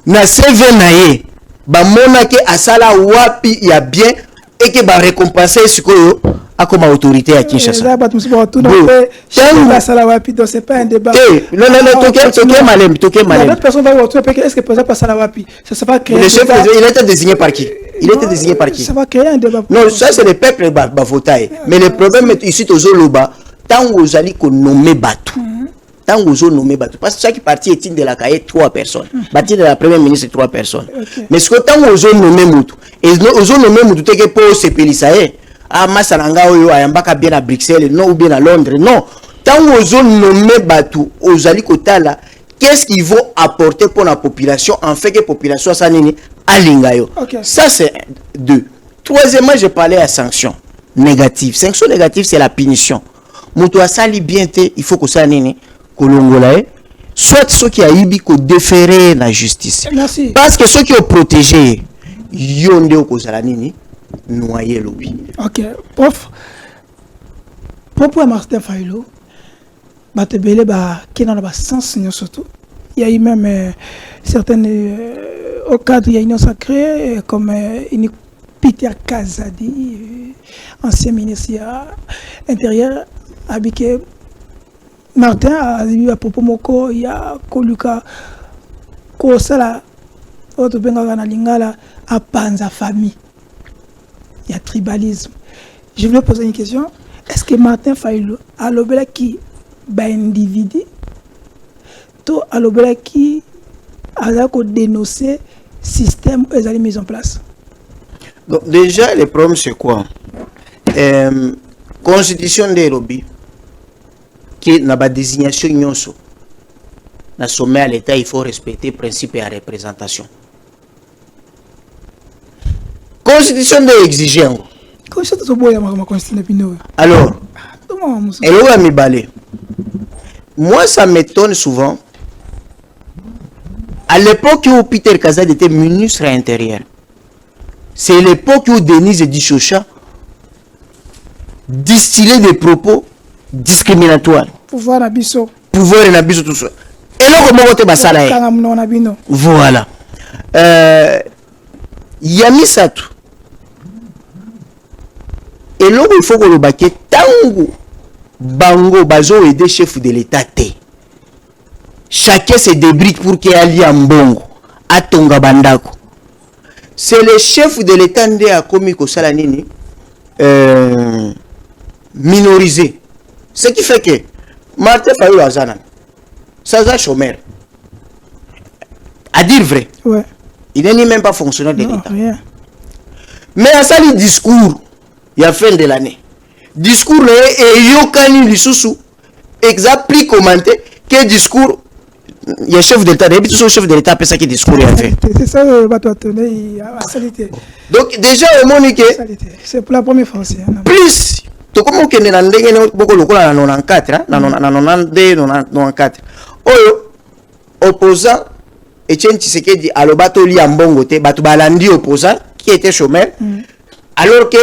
Na CV nae ba mona ke asala wapi ya bien et que ba récompenser ce que a comme autorité à Kinshasa. C'est pas un débat. Non, personne va est-ce que président passe à la wapi? Ça va créer. Le chef il était désigné par qui? Il était désigné par qui? Ça va créer un débat. Non, ça c'est le peuple qui va voter. Mais le problème est ici aux Zoloba, tant que vous allez nommer Batou. Tant que vous nommez Batou. Parce que chaque parti est de la cahier 3 personnes. Parti de la première ministre 3 personnes. Mais ce que tant que vous nommez Moutou, et vous nommez Moutou, c'est que pour se pélissailler. Ah, Massalanga oyo ayambaka bien à Bruxelles, non ou bien à Londres, non. Tant aux autres nommés Batou, aux Alikotala, qu'est-ce qu'ils vont apporter pour la population en fait que la population s'anine à Lingayo. Ça c'est 2. Troisièmement, je parlais à sanctions négatives. Sanctions négatives, c'est la punition. Moutou a sali bien, il faut que ça s'anine, Kolongolae, soit ceux qui a eu qu'on déférer la justice. Merci. Parce que ceux qui ont protégé, yonde au Kosalanini, noyer lobby. Ok, prof. Propos à Martin Fayulu, Batebele, qui n'a pas sens, surtout. Il y a eu même certaines, au cadre, il y a une sacrée, comme Peter Kazadi, ancien ministre intérieur, habité. Martin a dit à propos moko, il y a Koluka, Kosala, autre Bengala Lingala, à Panza famille. Il y a tribalisme. Je voulais poser une question. Est-ce que Martin Fayulu a l'obéla qui ba individu tout a l'obéla qui a dénoncé système où ils allaient mis en place? Donc déjà le problème c'est quoi? Constitution des lobbies qui n'a pas désignation nyonso. Na sommet à l'État il faut respecter principe et la représentation. Constitution de exiger. Alors, moi ça m'étonne souvent. À l'époque où Peter Kazadi était ministre intérieur, c'est l'époque où Denise Dishocha distillait des propos discriminatoires. Pouvoir Nabiso. Pouvoir Nabiso tout ça. Et là comment on te basala? Voilà. Yami Satou. Et là, il faut que le baquet tango bango bazo aider chef de l'État. Chacun se débride pour qu'il y ait un bongo. À Tonga Bandako. C'est le chef de l'État qui a commis que ça la nini. minorisé. Ce qui fait que Martin Fayulu Azanan, ça a chômeur. À dire vrai, Ouais. il n'est même pas fonctionnaire de Non, l'État. rien. Mais à ça, le discours, il y a fin de l'année. Discours, et Yokani Lissousou, exact, prix commenté, que discours, il y a chef de l'État, et puis tout chef de l'État, après ça, qui discours il a fait. C'est ça, il a salité. Donc, déjà, au moment que, C'est pour la première fois aussi. plus, tout comme on est dans le beaucoup de 94, 92, 94, opposant, Etienne Tshisekedi, à l'obato li ambongote, batu balandi opposant, qui était chômeur, alors que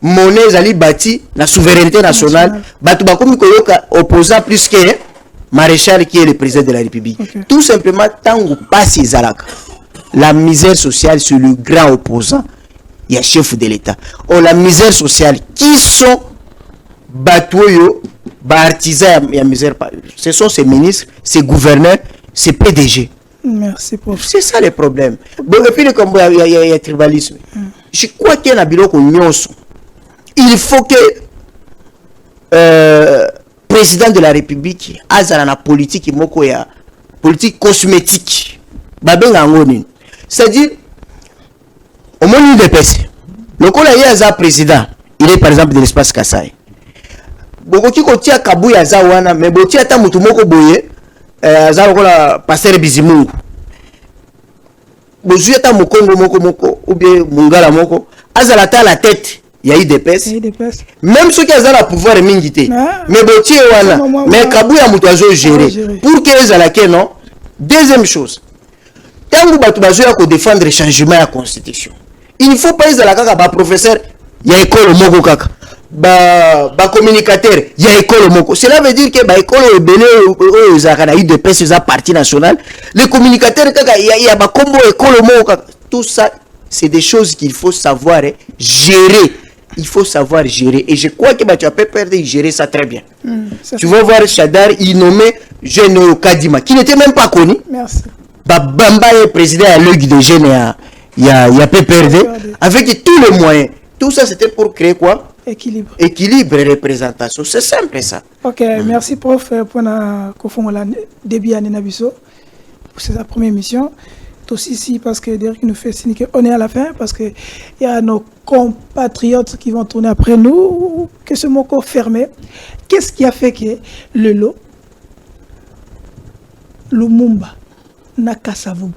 monnaie zali bâti la souveraineté nationale, batu bakomi koyoka opposant plus que maréchal qui est le président de la République. Tout simplement, tant que passe Zalaka, la misère sociale c'est le grand opposant, il y a chef de l'État. Oh, la misère sociale, qui sont batoyo, artisans, il y a misère, ce sont ces ministres, ces gouverneurs, ces PDG. Merci, prof. C'est ça le problème. Bon, et puis, comme il y a tribalisme. Je crois qu'il y a un bureau qu'on il faut que président de la République a la politique politique cosmétique. C'est-à-dire, au moins une dépêche. Le coup, il y a un président. Il est par exemple de l'espace Kassai. Beaucoup qui kotia Kabouya Zawana, mais Botia Tamutumoko Boye. Azarola passer bizimungu bozuya ta mokongo moko ou bien mungala moko azalata la tête il y a eu des pèses même ceux qui azala pouvoir mingité mais botié wana mais kabuya muto azo gérer pour que ezalake non. Deuxième chose, tangu batu bazoya ko défendre le changement de la constitution, il ne faut pas ezalaka ba professeur ya école moko kaka ba communicateur il y a école moko. Cela veut dire que ba école est belé a eu de pèse à parti national, les communicateurs il y a ba combo école moko. Tout ça c'est des choses qu'il faut savoir gérer. Il faut savoir gérer et je crois que tu as peur de gérer ça très bien. Tu vas voir Chadar, il nommé Jeune Kadima qui n'était même pas connu. Merci. Bamba est président à l'œil de Jeune, il y a PPRD avec tous les moyens. Tout ça c'était pour créer quoi? Équilibre. Équilibre et représentation. C'est simple ça. Ok, merci prof pour la début année Nabiso pour cette première émission. Aussi ici parce que Derek nous fait signe qu'on est à la fin parce qu'il y a nos compatriotes qui vont tourner après nous, que ce mot fermé. Qu'est-ce qui a fait que le lot, Lumumba, Nakasavubu,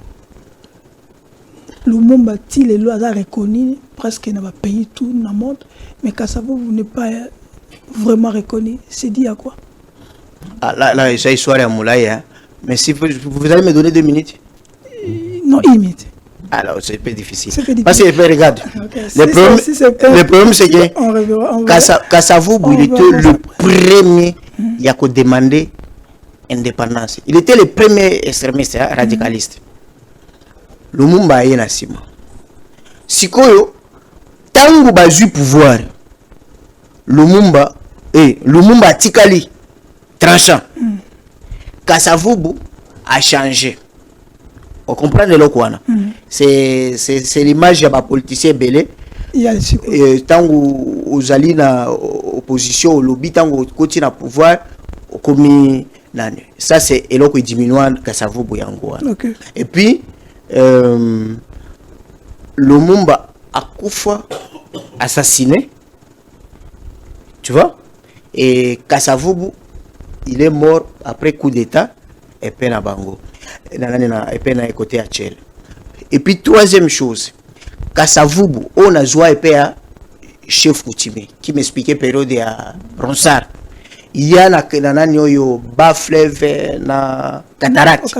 Lumumba, il est là reconnu presque dans le pays tout dans le monde, mais Kasavubu n'est pas vraiment reconnu. C'est dit à quoi? Ah, là, j'ai histoire à Moulay, hein. Mais si vous allez me donner 2 minutes. Non, imite. Alors, c'est un peu difficile. Parce que, regarde, okay. Le problème, c'est que Kasavubu, il était le premier qui a demandé indépendance. Il était le premier extrémiste, radicaliste. Lumumba est Nassima. Sikoyo, tant que tu as pouvoir, Lumumba a tikali, tranchant. Kasavubu a changé. On comprend le quoi. C'est l'image de la politicien belé. Tant que vous allez dans l'opposition, au lobby, tant que vous continuez à pouvoir, comme ça c'est eloko diminuant Kasavubu yango. Et puis Lumumba a Kufa assassiné. Tu vois? Et Kasavubu il est mort après coup d'état et peine à Bango. Et puis troisième chose, Kasavubu on a joué à chef coutumier qui m'expliquait période à Ronsard. Il y a na yo bas fleuve na cataracte.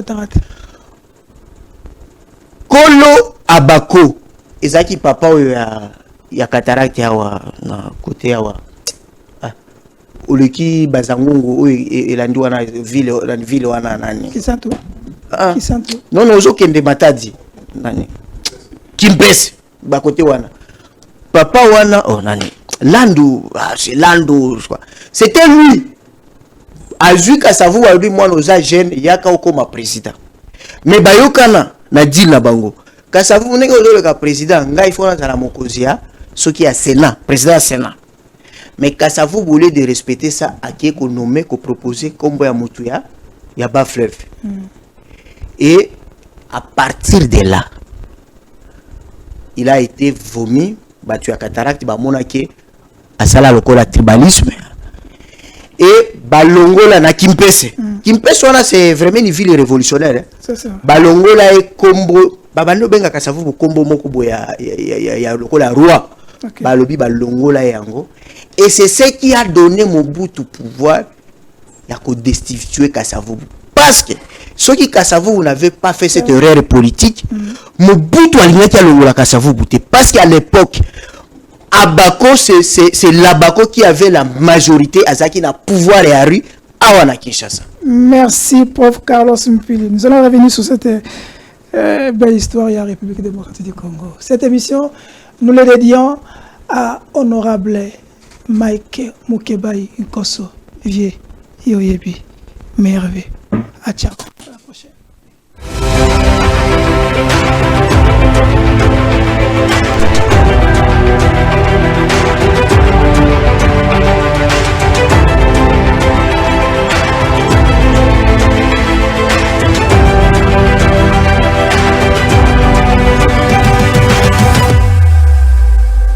Kolo Abako ezaki papa ya cataracte yawa na côté yawa. Oleki bazangungu elandi wana ville wana nani. Kisantu. Kisantu. Non ozokende Matadi. Nani? Kimpese ba côté wana. Papa wana nani? Landu, c'est Landu quoi. C'était lui. Azui Kasavubu a lui moi nos jeune yaka okoma président. Mais bayokana na dit na bango. Kasavubu nenge le président, nga il faut na la mokozia, ce qui a Sénat, président Sénat. Mais Kassavou voulait de respecter ça, à qui qu'on nommait, qu'on proposait, comme Boya Moutouya, il y a bas fleuve. Et à partir de là, il a été vomi, battu à cataracte, monake, à sala lokola tribalisme. Et Balongola na Kimpese. Kimpese, c'est vraiment une ville révolutionnaire. C'est ça. Balongola est combo. Babano benga Kassavou combo moko boya ya lokola roi. Balobi Balongola yango. Et c'est ce qui a donné Mobutu pouvoir ya ko destituer Kassavou. Parce que ceux qui Kassavou n'avaient pas fait cette erreur politique, Mobutu alinaki ya longola Kassavou bouté. Parce qu'à l'époque, Abako, c'est l'Abako qui avait la majorité, Azaki n'a pouvoir et à rue, à Kinshasa. Merci, prof Carlos Mpili. Nous allons revenir sur cette belle histoire de la République démocratique du Congo. Cette émission, nous la dédions à honorable Mike Mukebai Nkoso, vieux, Yoyebi, merveilleux. À ciao.